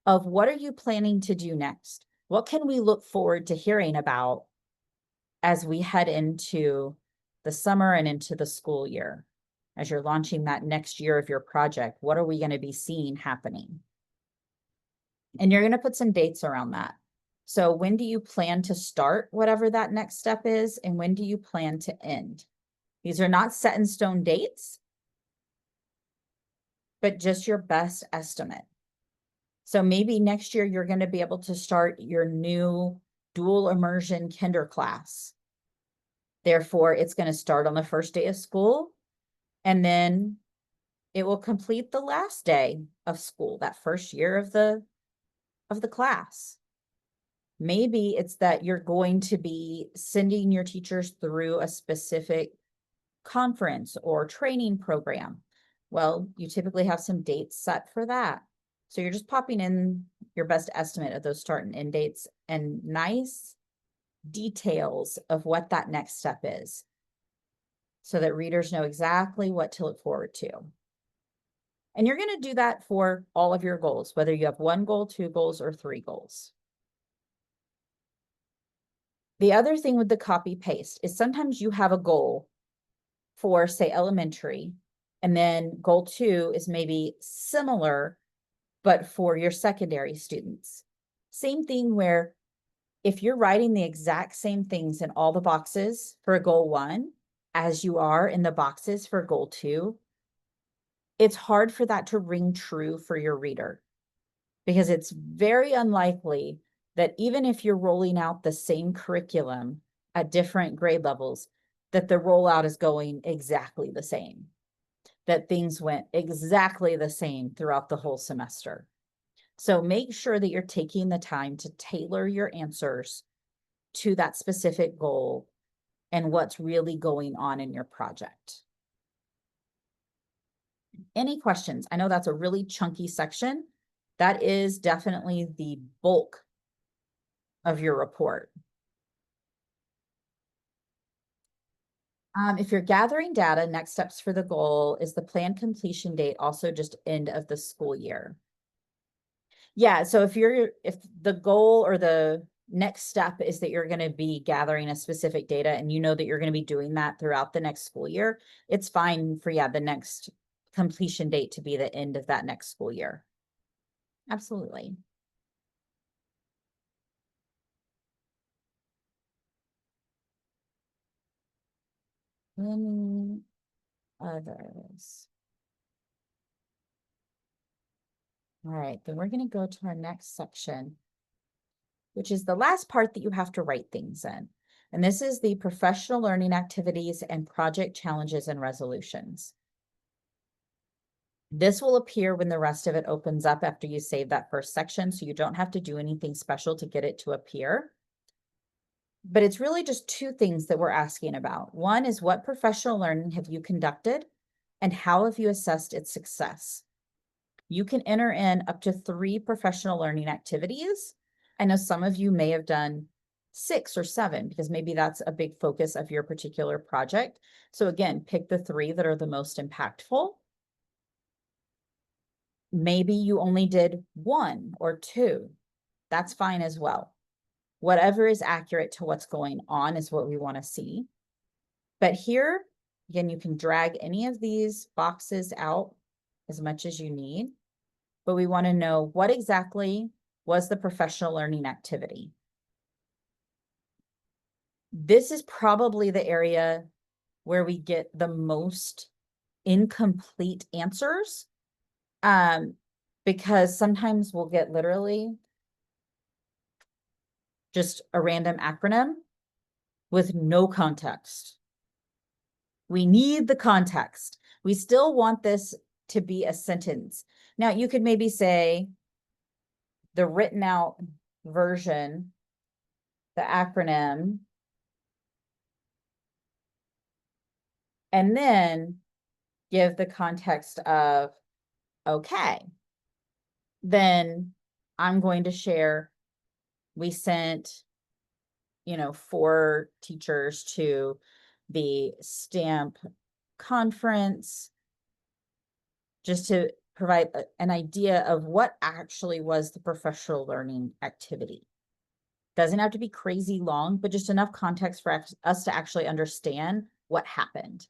of what are you planning to do next? What can we look forward to hearing about as we head into the summer and into the school year? As you're launching that next year of your project, what are we going to be seeing happening? And you're going to put some dates around that. So when do you plan to start whatever that next step is, and when do you plan to end? These are not set in stone dates, but just your best estimate. So maybe next year you're going to be able to start your new dual immersion kinder class. Therefore, it's going to start on the first day of school, and then it will complete the last day of school, that first year of the class. Maybe it's that you're going to be sending your teachers through a specific conference or training program. Well, you typically have some dates set for that. So you're just popping in your best estimate of those start and end dates and nice details of what that next step is, so that readers know exactly what to look forward to. And you're going to do that for all of your goals, whether you have 1 goal, 2 goals, or 3 goals. The other thing with the copy paste is sometimes you have a goal for, say, elementary, and then goal 2 is maybe similar, but for your secondary students. Same thing where if you're writing the exact same things in all the boxes for goal 1 as you are in the boxes for goal 2, it's hard for that to ring true for your reader, because it's very unlikely that even if you're rolling out the same curriculum at different grade levels, that the rollout is going exactly the same, that things went exactly the same throughout the whole semester. So make sure that you're taking the time to tailor your answers to that specific goal and what's really going on in your project. Any questions? I know that's a really chunky section. That is definitely the bulk of your report. If you're gathering data, next steps for the goal is the planned completion date, also just end of the school year. Yeah, so if the goal or the next step is that you're going to be gathering a specific data, and you know that you're going to be doing that throughout the next school year, it's fine for, the next completion date to be the end of that next school year. Absolutely. Any others? All right, then we're going to go to our next section, which is the last part that you have to write things in. And this is the professional learning activities and project challenges and resolutions. This will appear when the rest of it opens up after you save that first section, so you don't have to do anything special to get it to appear. But it's really just two things that we're asking about. One is, what professional learning have you conducted and how have you assessed its success? You can enter in up to 3 professional learning activities. I know some of you may have done 6 or 7 because maybe that's a big focus of your particular project. So again, pick the 3 that are the most impactful. Maybe you only did 1 or 2. That's fine as well. Whatever is accurate to what's going on is what we want to see. But here, again, you can drag any of these boxes out as much as you need. But we want to know, what exactly was the professional learning activity? This is probably the area where we get the most incomplete answers, because sometimes we'll get literally just a random acronym with no context. We need the context. We still want this to be a sentence. Now, you could maybe say the written out version, the acronym, and then give the context of, okay, then I'm going to share, we sent, 4 teachers to the STAMP conference, just to provide an idea of what actually was the professional learning activity. Doesn't have to be crazy long, but just enough context for us to actually understand what happened.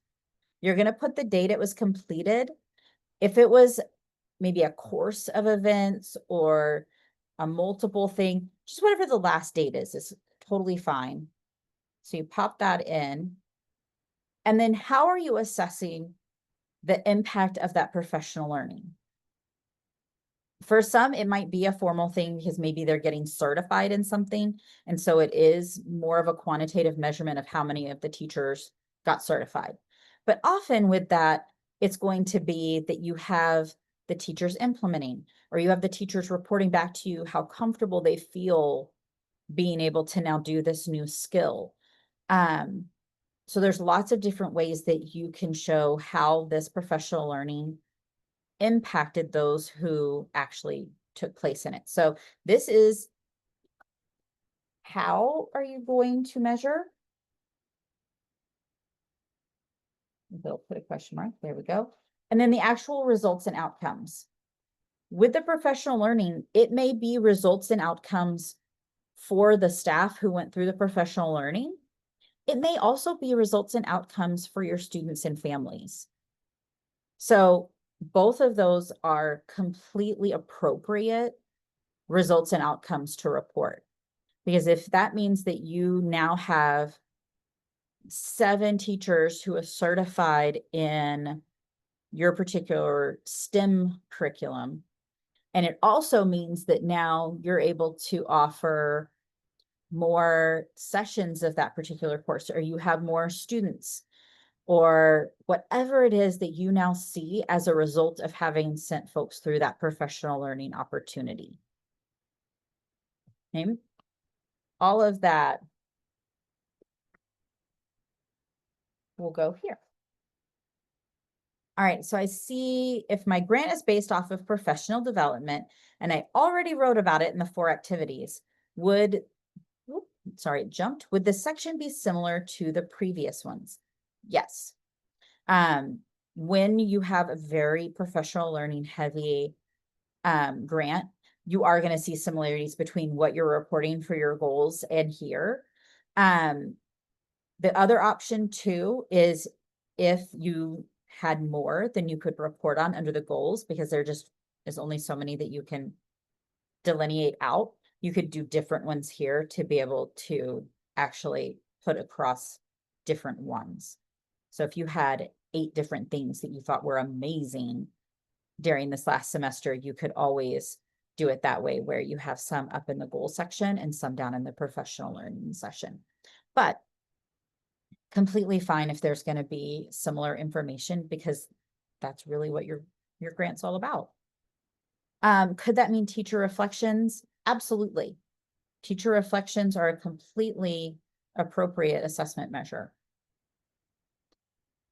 You're going to put the date it was completed. If it was maybe a course of events or a multiple thing, just whatever the last date is totally fine. So you pop that in. And then how are you assessing the impact of that professional learning? For some, it might be a formal thing because maybe they're getting certified in something. And so it is more of a quantitative measurement of how many of the teachers got certified. But often with that, it's going to be that you have the teachers implementing, or you have the teachers reporting back to you how comfortable they feel being able to now do this new skill. So there's lots of different ways that you can show how this professional learning impacted those who actually took place in it. So this is, how are you going to measure? They'll put a question mark. There we go. And then the actual results and outcomes. With the professional learning, it may be results and outcomes for the staff who went through the professional learning. It may also be results and outcomes for your students and families. So both of those are completely appropriate results and outcomes to report. Because if that means that you now have 7 teachers who are certified in your particular STEM curriculum, and it also means that now you're able to offer more sessions of that particular course, or you have more students, or whatever it is that you now see as a result of having sent folks through that professional learning opportunity. Okay? All of that will go here. All right, so I see if my grant is based off of professional development, and I already wrote about it in the 4 activities, would the section be similar to the previous ones? Yes. When you have a very professional learning heavy grant, you are going to see similarities between what you're reporting for your goals and here. The other option too is if you had more than you could report on under the goals, because there's only so many that you can delineate out. You could do different ones here to be able to actually put across different ones. So if you had 8 different things that you thought were amazing during this last semester, you could always do it that way, where you have some up in the goal section and some down in the professional learning session. But completely fine if there's going to be similar information, because that's really what your grant's all about. Could that mean teacher reflections? Absolutely. Teacher reflections are a completely appropriate assessment measure.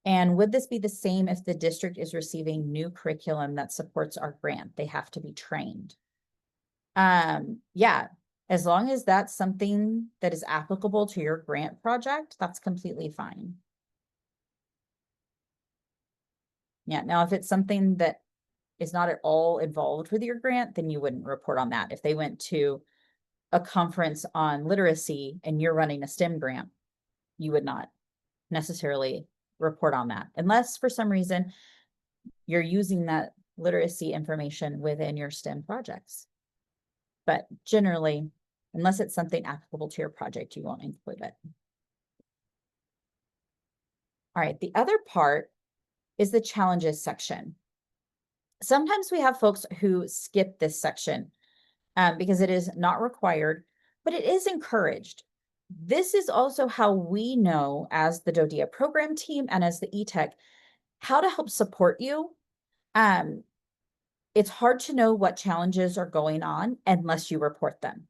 And would this be the same if the district is receiving new curriculum that supports our grant? They have to be trained. Yeah, as long as that's something that is applicable to your grant project, that's completely fine. Yeah, now if it's something that is not at all involved with your grant, then you wouldn't report on that. If they went to a conference on literacy and you're running a STEM grant, you would not necessarily report on that, unless for some reason you're using that literacy information within your STEM projects. But generally, unless it's something applicable to your project, you won't include it. All right, the other part is the challenges section. Sometimes we have folks who skip this section because it is not required, but it is encouraged. This is also how we know, as the DoDEA program team and as the ETech, how to help support you. It's hard to know what challenges are going on unless you report them.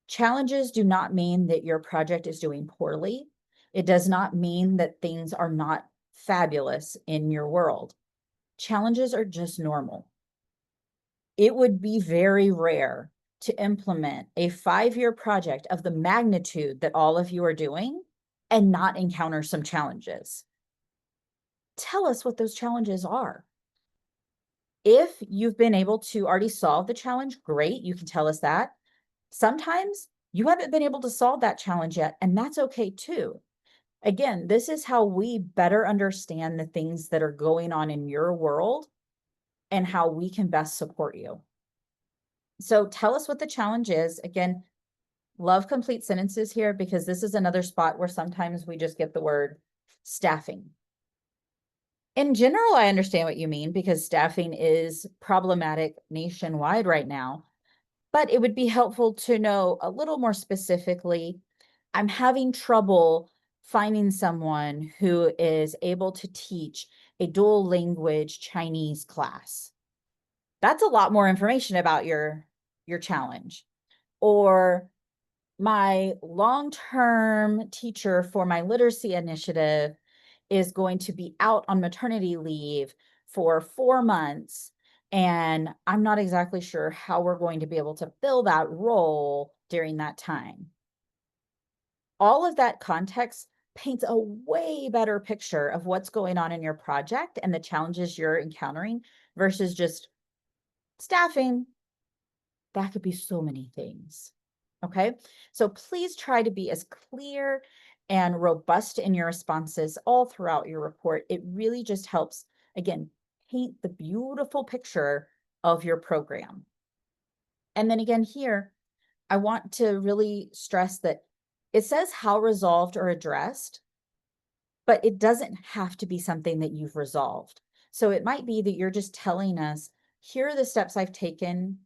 Challenges do not mean that your project is doing poorly. It does not mean that things are not fabulous in your world. Challenges are just normal. It would be very rare to implement a 5-year project of the magnitude that all of you are doing and not encounter some challenges. Tell us what those challenges are. If you've been able to already solve the challenge, great, you can tell us that. Sometimes you haven't been able to solve that challenge yet, and that's okay too. Again, this is how we better understand the things that are going on in your world and how we can best support you. So tell us what the challenge is. Again, love complete sentences here, because this is another spot where sometimes we just get the word staffing. In general, I understand what you mean, because staffing is problematic nationwide right now, but it would be helpful to know a little more specifically. I'm having trouble finding someone who is able to teach a dual language Chinese class. That's a lot more information about your challenge. Or my long-term teacher for my literacy initiative is going to be out on maternity leave for 4 months, and I'm not exactly sure how we're going to be able to fill that role during that time. All of that context paints a way better picture of what's going on in your project and the challenges you're encountering versus just staffing. That could be so many things. Okay, so please try to be as clear and robust in your responses all throughout your report. It really just helps, again, paint the beautiful picture of your program. And then again here, I want to really stress that it says how resolved or addressed, but it doesn't have to be something that you've resolved. So it might be that you're just telling us, here are the steps I've taken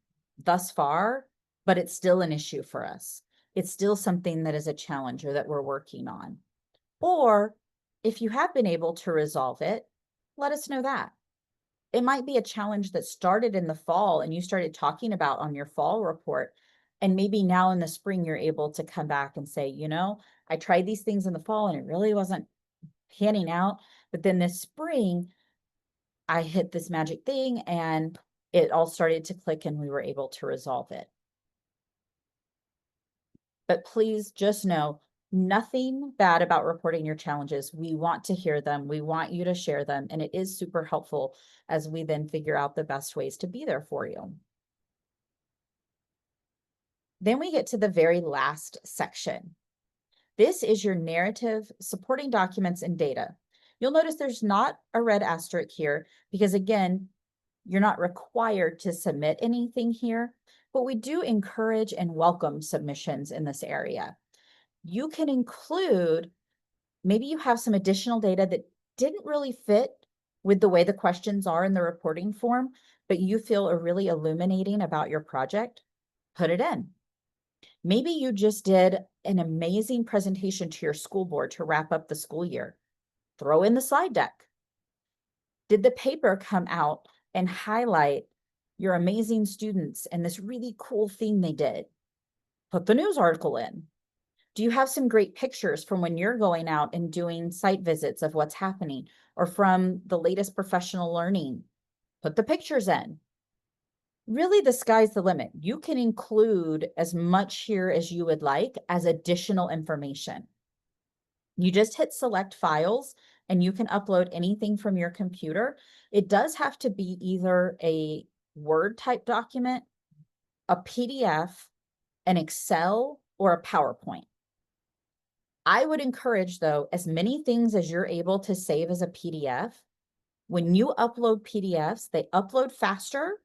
thus far, but it's still an issue for us. It's still something that is a challenge or that we're working on. Or if you have been able to resolve it, let us know that. It might be a challenge that started in the fall and you started talking about on your fall report. And maybe now in the spring, you're able to come back and say, you know, I tried these things in the fall and it really wasn't panning out. But then this spring, I hit this magic thing and it all started to click and we were able to resolve it. But please just know, nothing bad about reporting your challenges. We want to hear them. We want you to share them. And it is super helpful as we then figure out the best ways to be there for you. Then we get to the very last section. This is your narrative, supporting documents, and data. You'll notice there's not a red asterisk here because, again, you're not required to submit anything here, but we do encourage and welcome submissions in this area. You can include maybe you have some additional data that didn't really fit with the way the questions are in the reporting form, but you feel are really illuminating about your project, put it in. Maybe you just did an amazing presentation to your school board to wrap up the school year. Throw in the slide deck. Did the paper come out and highlight your amazing students and this really cool thing they did? Put the news article in. Do you have some great pictures from when you're going out and doing site visits of what's happening, or from the latest professional learning? Put the pictures in. Really, the sky's the limit. You can include as much here as you would like as additional information. You just hit select files and you can upload anything from your computer. It does have to be either a Word type document, a PDF, an Excel, or a PowerPoint. I would encourage, though, as many things as you're able to save as a PDF. When you upload PDFs, they upload faster,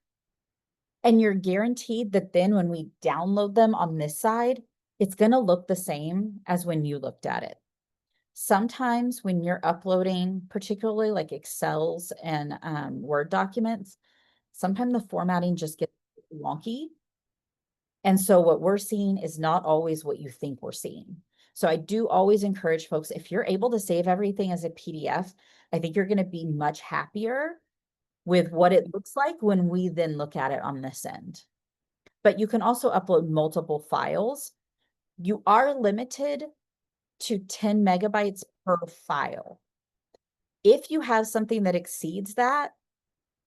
and you're guaranteed that then when we download them on this side, it's going to look the same as when you looked at it. Sometimes when you're uploading, particularly like Excels and Word documents, sometimes the formatting just gets wonky. And so what we're seeing is not always what you think we're seeing. So I do always encourage folks, if you're able to save everything as a PDF, I think you're going to be much happier with what it looks like when we then look at it on this end. But you can also upload multiple files. You are limited to 10 megabytes per file. If you have something that exceeds that,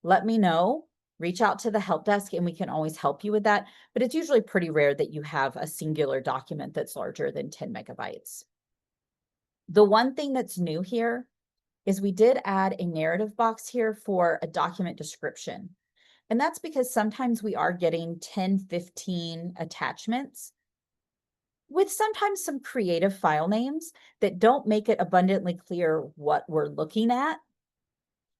let me know. Reach out to the help desk and we can always help you with that. But it's usually pretty rare that you have a singular document that's larger than 10 megabytes. The one thing that's new here is we did add a narrative box here for a document description. And that's because sometimes we are getting 10, 15 attachments with sometimes some creative file names that don't make it abundantly clear what we're looking at.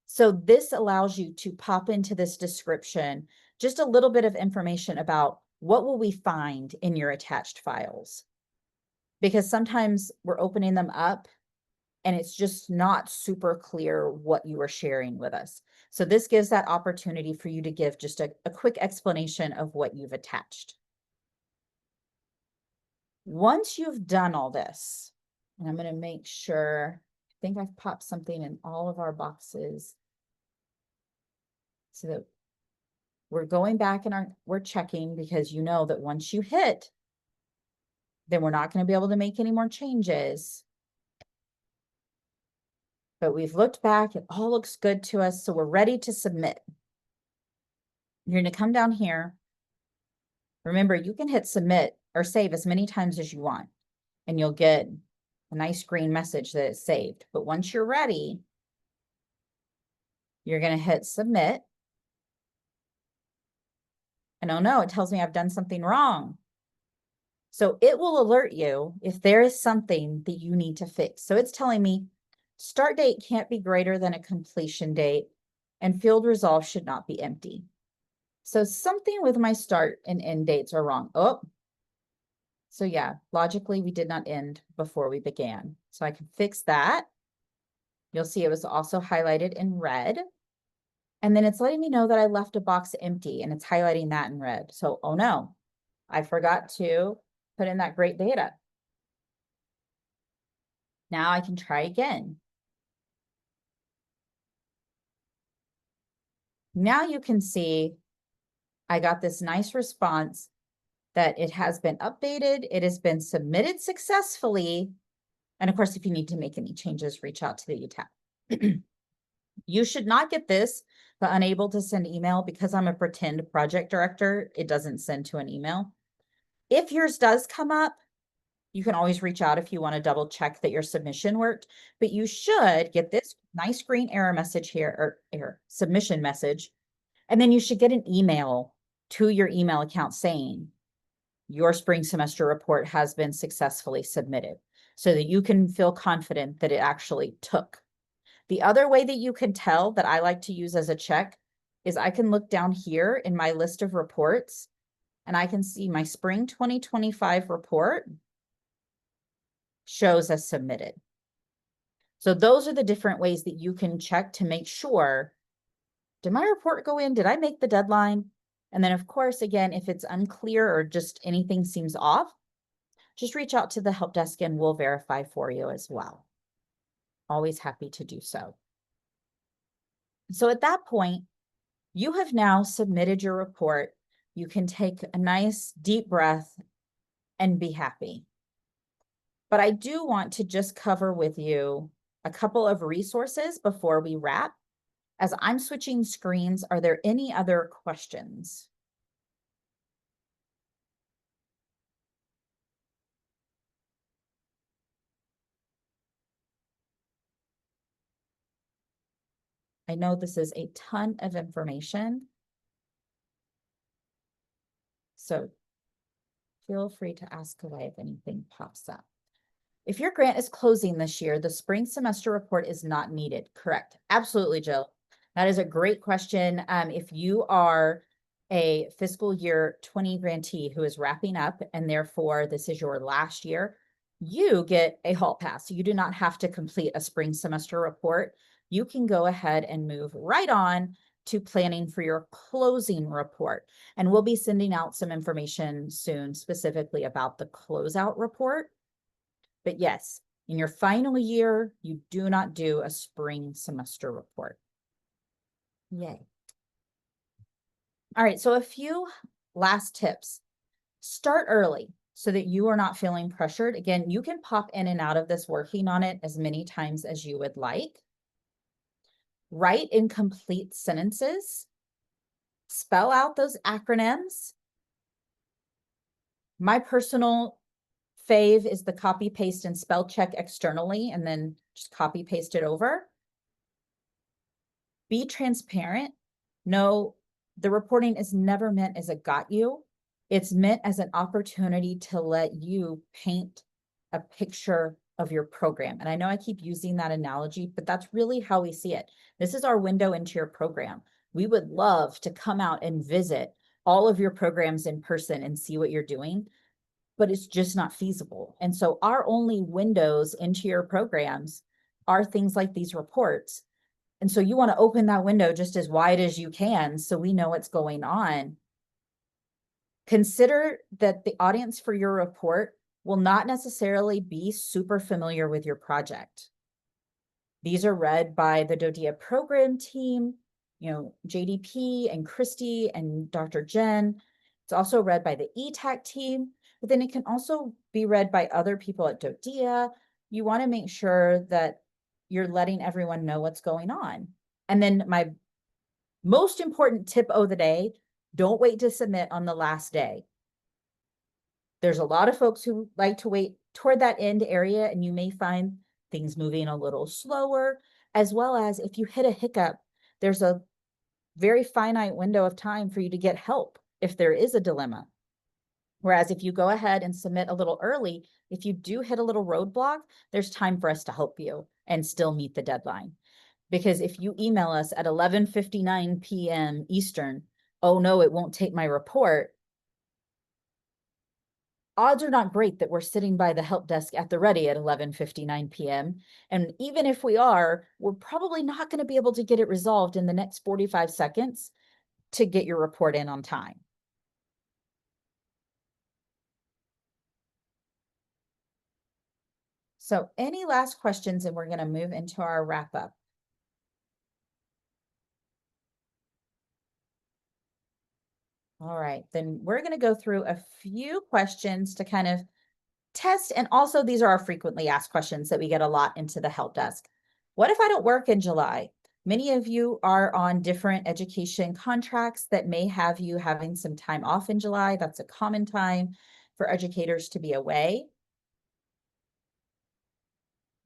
So this allows you to pop into this description just a little bit of information about what will we find in your attached files. Because sometimes we're opening them up and it's just not super clear what you are sharing with us. So this gives that opportunity for you to give just a quick explanation of what you've attached. Once you've done all this, and I'm going to make sure, I think I've popped something in all of our boxes so that we're going back and we're checking, because you know that once you hit, then we're not going to be able to make any more changes. But we've looked back, it all looks good to us, so we're ready to submit. You're going to come down here. Remember, you can hit submit or save as many times as you want, and you'll get a nice green message that it's saved. But once you're ready, you're going to hit submit. And oh no, it tells me I've done something wrong. So it will alert you if there is something that you need to fix. So it's telling me start date can't be greater than a completion date, and field resolve should not be empty. So something with my start and end dates are wrong. Oh, so yeah, logically we did not end before we began. So I can fix that. You'll see it was also highlighted in red. And then it's letting me know that I left a box empty, and it's highlighting that in red. So, oh no, I forgot to put in that great data. Now I can try again. Now you can see I got this nice response that it has been updated. It has been submitted successfully. And of course, if you need to make any changes, reach out to the UTAP. You should not get this, but unable to send email. Because I'm a pretend project director, it doesn't send to an email. If yours does come up, you can always reach out if you want to double check that your submission worked, but you should get this nice green error message here, or error submission message. And then you should get an email to your email account saying your spring semester report has been successfully submitted, so that you can feel confident that it actually took. The other way that you can tell, that I like to use as a check, is I can look down here in my list of reports and I can see my spring 2025 report shows as submitted. So those are the different ways that you can check to make sure, did my report go in? Did I make the deadline? And then of course, again, if it's unclear or just anything seems off, just reach out to the help desk and we'll verify for you as well. Always happy to do so. So at that point, you have now submitted your report. You can take a nice deep breath and be happy. But I do want to just cover with you a couple of resources before we wrap. As I'm switching screens, are there any other questions? I know this is a ton of information, so feel free to ask away if anything pops up. If your grant is closing this year, the spring semester report is not needed. Correct. Absolutely, Jill. That is a great question. If you are a fiscal year 20 grantee who is wrapping up and therefore this is your last year, you get a hall pass. You do not have to complete a spring semester report. You can go ahead and move right on to planning for your closing report. And we'll be sending out some information soon specifically about the closeout report. But yes, in your final year, you do not do a spring semester report. Yay. All right, so a few last tips. Start early so that you are not feeling pressured. Again, you can pop in and out of this working on it as many times as you would like. Write incomplete sentences. Spell out those acronyms. My personal fave is the copy, paste, and spell check externally, and then just copy, paste it over. Be transparent. No, the reporting is never meant as a got you. It's meant as an opportunity to let you paint a picture of your program. And I know I keep using that analogy, but that's really how we see it. This is our window into your program. We would love to come out and visit all of your programs in person and see what you're doing, but it's just not feasible. And so our only windows into your programs are things like these reports. And so you want to open that window just as wide as you can so we know what's going on. Consider that the audience for your report will not necessarily be super familiar with your project. These are read by the DoDEA program team, JDP and Christy and Dr. Jen. It's also read by the ETAC team, but then it can also be read by other people at DoDEA. You want to make sure that you're letting everyone know what's going on. And then my most important tip of the day, don't wait to submit on the last day. There's a lot of folks who like to wait toward that end area, and you may find things moving a little slower, as well as if you hit a hiccup, there's a very finite window of time for you to get help if there is a dilemma. Whereas if you go ahead and submit a little early, if you do hit a little roadblock, there's time for us to help you and still meet the deadline. Because if you email us at 11:59 p.m. Eastern, oh no, it won't take my report, odds are not great that we're sitting by the help desk at the ready at 11:59 p.m. And even if we are, we're probably not going to be able to get it resolved in the next 45 seconds to get your report in on time. So any last questions, and we're going to move into our wrap up. All right, then we're going to go through a few questions to kind of test. And also these are our frequently asked questions that we get a lot into the help desk. What if I don't work in July? Many of you are on different education contracts that may have you having some time off in July. That's a common time for educators to be away.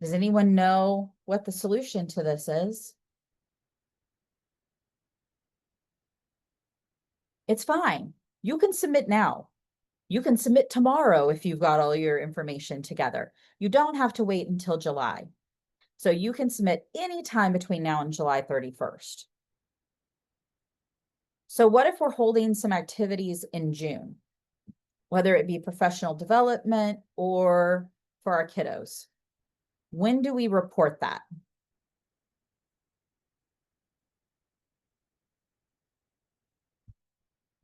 Does anyone know what the solution to this is? It's fine. You can submit now. You can submit tomorrow if you've got all your information together. You don't have to wait until July. So you can submit any time between now and July 31st. So what if we're holding some activities in June, whether it be professional development or for our kiddos? When do we report that?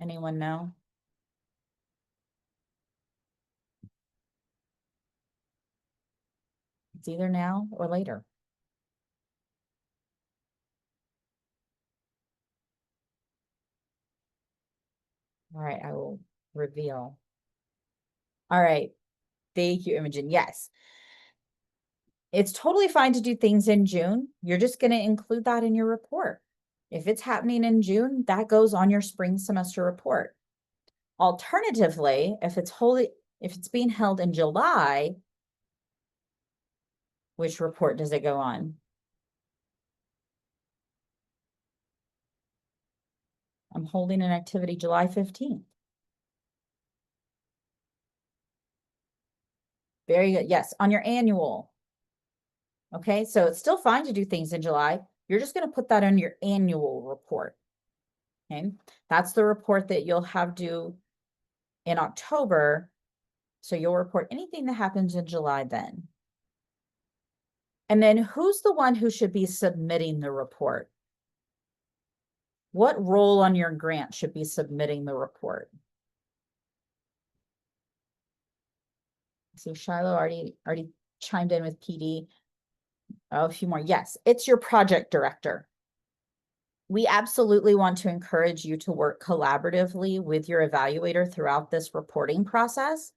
Anyone know? It's either now or later. All right, I will reveal. All right, thank you, Imogen. Yes. It's totally fine to do things in June. You're just going to include that in your report. If it's happening in June, that goes on your spring semester report. Alternatively, if it's being held in July, which report does it go on? I'm holding an activity July 15th. Very good. Yes, on your annual. Okay, so it's still fine to do things in July. You're just going to put that on your annual report. Okay, that's the report that you'll have due in October. So you'll report anything that happens in July then. And then who's the one who should be submitting the report? What role on your grant should be submitting the report? See, Shiloh already chimed in with PD. Oh, a few more. Yes, it's your project director. We absolutely want to encourage you to work collaboratively with your evaluator throughout this reporting process.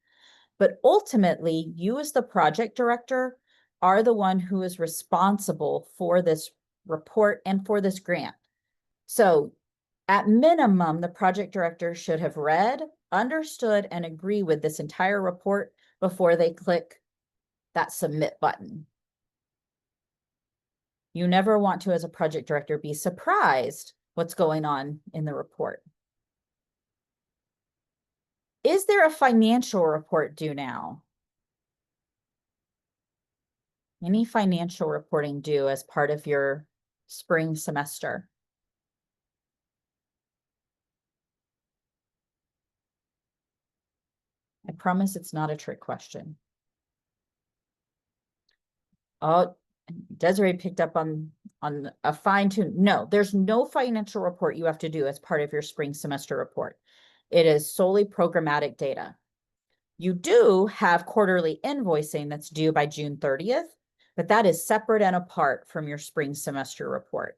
But ultimately, you as the project director are the one who is responsible for this report and for this grant. So at minimum, the project director should have read, understood, and agree with this entire report before they click that submit button. You never want to, as a project director, be surprised what's going on in the report. Is there a financial report due now? Any financial reporting due as part of your spring semester? I promise it's not a trick question. Oh, Desiree picked up on a fine tune. No, there's no financial report you have to do as part of your spring semester report. It is solely programmatic data. You do have quarterly invoicing that's due by June 30th, but that is separate and apart from your spring semester report.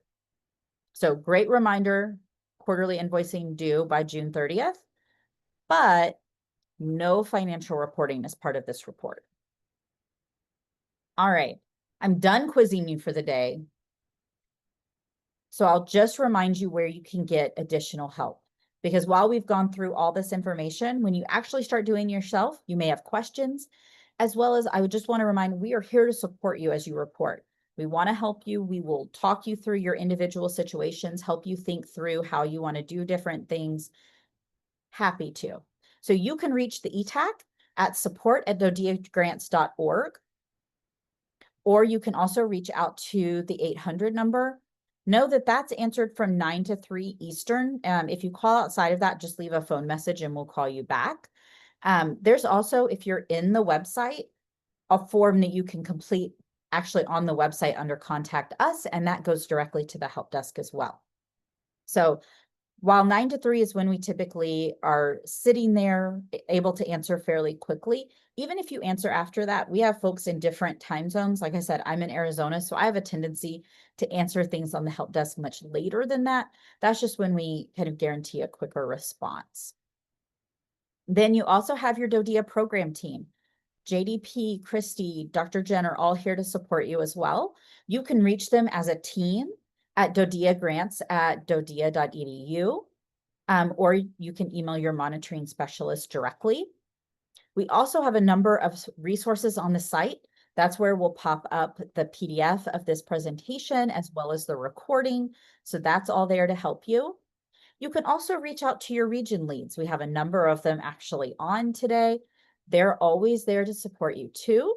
So great reminder, quarterly invoicing due by June 30th, but no financial reporting as part of this report. All right, I'm done quizzing you for the day. So I'll just remind you where you can get additional help. Because while we've gone through all this information, when you actually start doing yourself, you may have questions, as well as I would just want to remind, we are here to support you as you report. We want to help you. We will talk you through your individual situations, help you think through how you want to do different things. Happy to. So you can reach the ETAC at support@dodeagrants.org, or you can also reach out to the 800 number. Know that that's answered from 9 to 3 Eastern. If you call outside of that, just leave a phone message and we'll call you back. There's also, if you're in the website, a form that you can complete actually on the website under Contact Us, and that goes directly to the help desk as well. So while 9 to 3 is when we typically are sitting there able to answer fairly quickly, even if you answer after that, we have folks in different time zones. Like I said, I'm in Arizona, so I have a tendency to answer things on the help desk much later than that. That's just when we kind of guarantee a quicker response. Then you also have your DoDEA program team. JDP, Christy, Dr. Jen are all here to support you as well. You can reach them as a team at dodeagrants@dodea.edu, or you can email your monitoring specialist directly. We also have a number of resources on the site. That's where we'll pop up the PDF of this presentation as well as the recording. So that's all there to help you. You can also reach out to your region leads. We have a number of them actually on today. They're always there to support you too.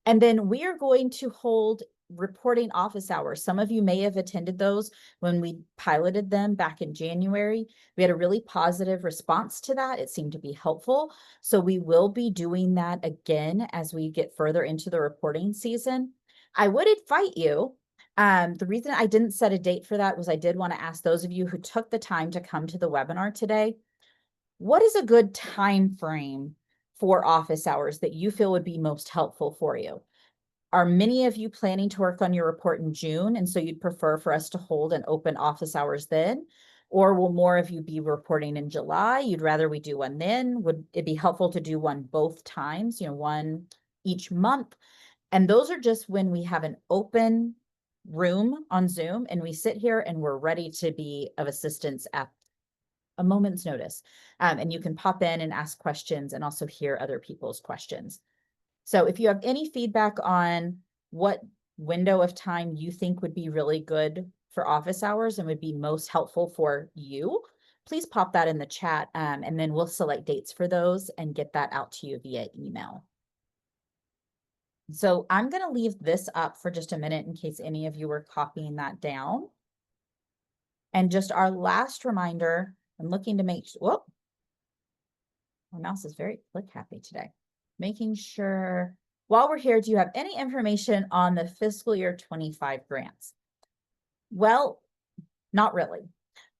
And then we are going to hold reporting office hours. Some of you may have attended those when we piloted them back in January. We had a really positive response to that. It seemed to be helpful. So we will be doing that again as we get further into the reporting season. I would invite you. The reason I didn't set a date for that was I did want to ask those of you who took the time to come to the webinar today, what is a good time frame for office hours that you feel would be most helpful for you? Are many of you planning to work on your report in June, and so you'd prefer for us to hold an open office hours then? Or will more of you be reporting in July? You'd rather we do one then? Would it be helpful to do one both times, one each month? And those are just when we have an open room on Zoom and we sit here and we're ready to be of assistance at a moment's notice. And you can pop in and ask questions and also hear other people's questions. So if you have any feedback on what window of time you think would be really good for office hours and would be most helpful for you, please pop that in the chat, and then we'll select dates for those and get that out to you via email. So I'm going to leave this up for just a minute in case any of you were copying that down. And just our last reminder, I'm looking to make, whoop, my mouse is very click happy today. Making sure, while we're here, do you have any information on the fiscal year 25 grants? Well, not really.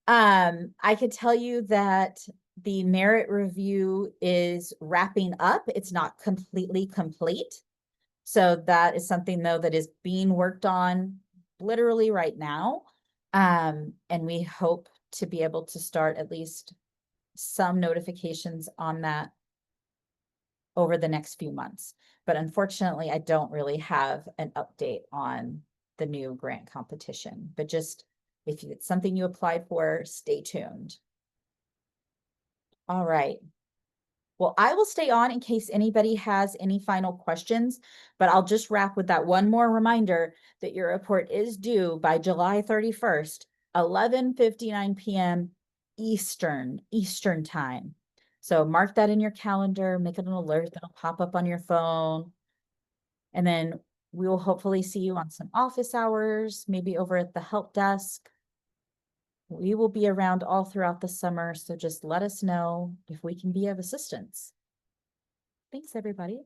I could tell you that the merit review is wrapping up. It's not completely complete. So that is something, though, that is being worked on literally right now. And we hope to be able to start at least some notifications on that over the next few months. But unfortunately, I don't really have an update on the new grant competition. But just if it's something you applied for, stay tuned. All right. Well, I will stay on in case anybody has any final questions, but I'll just wrap with that one more reminder that your report is due by July 31st, 11:59 p.m. Eastern time. So mark that in your calendar, make it an alert that'll pop up on your phone. And then we will hopefully see you on some office hours, maybe over at the help desk. We will be around all throughout the summer, so just let us know if we can be of assistance. Thanks, everybody.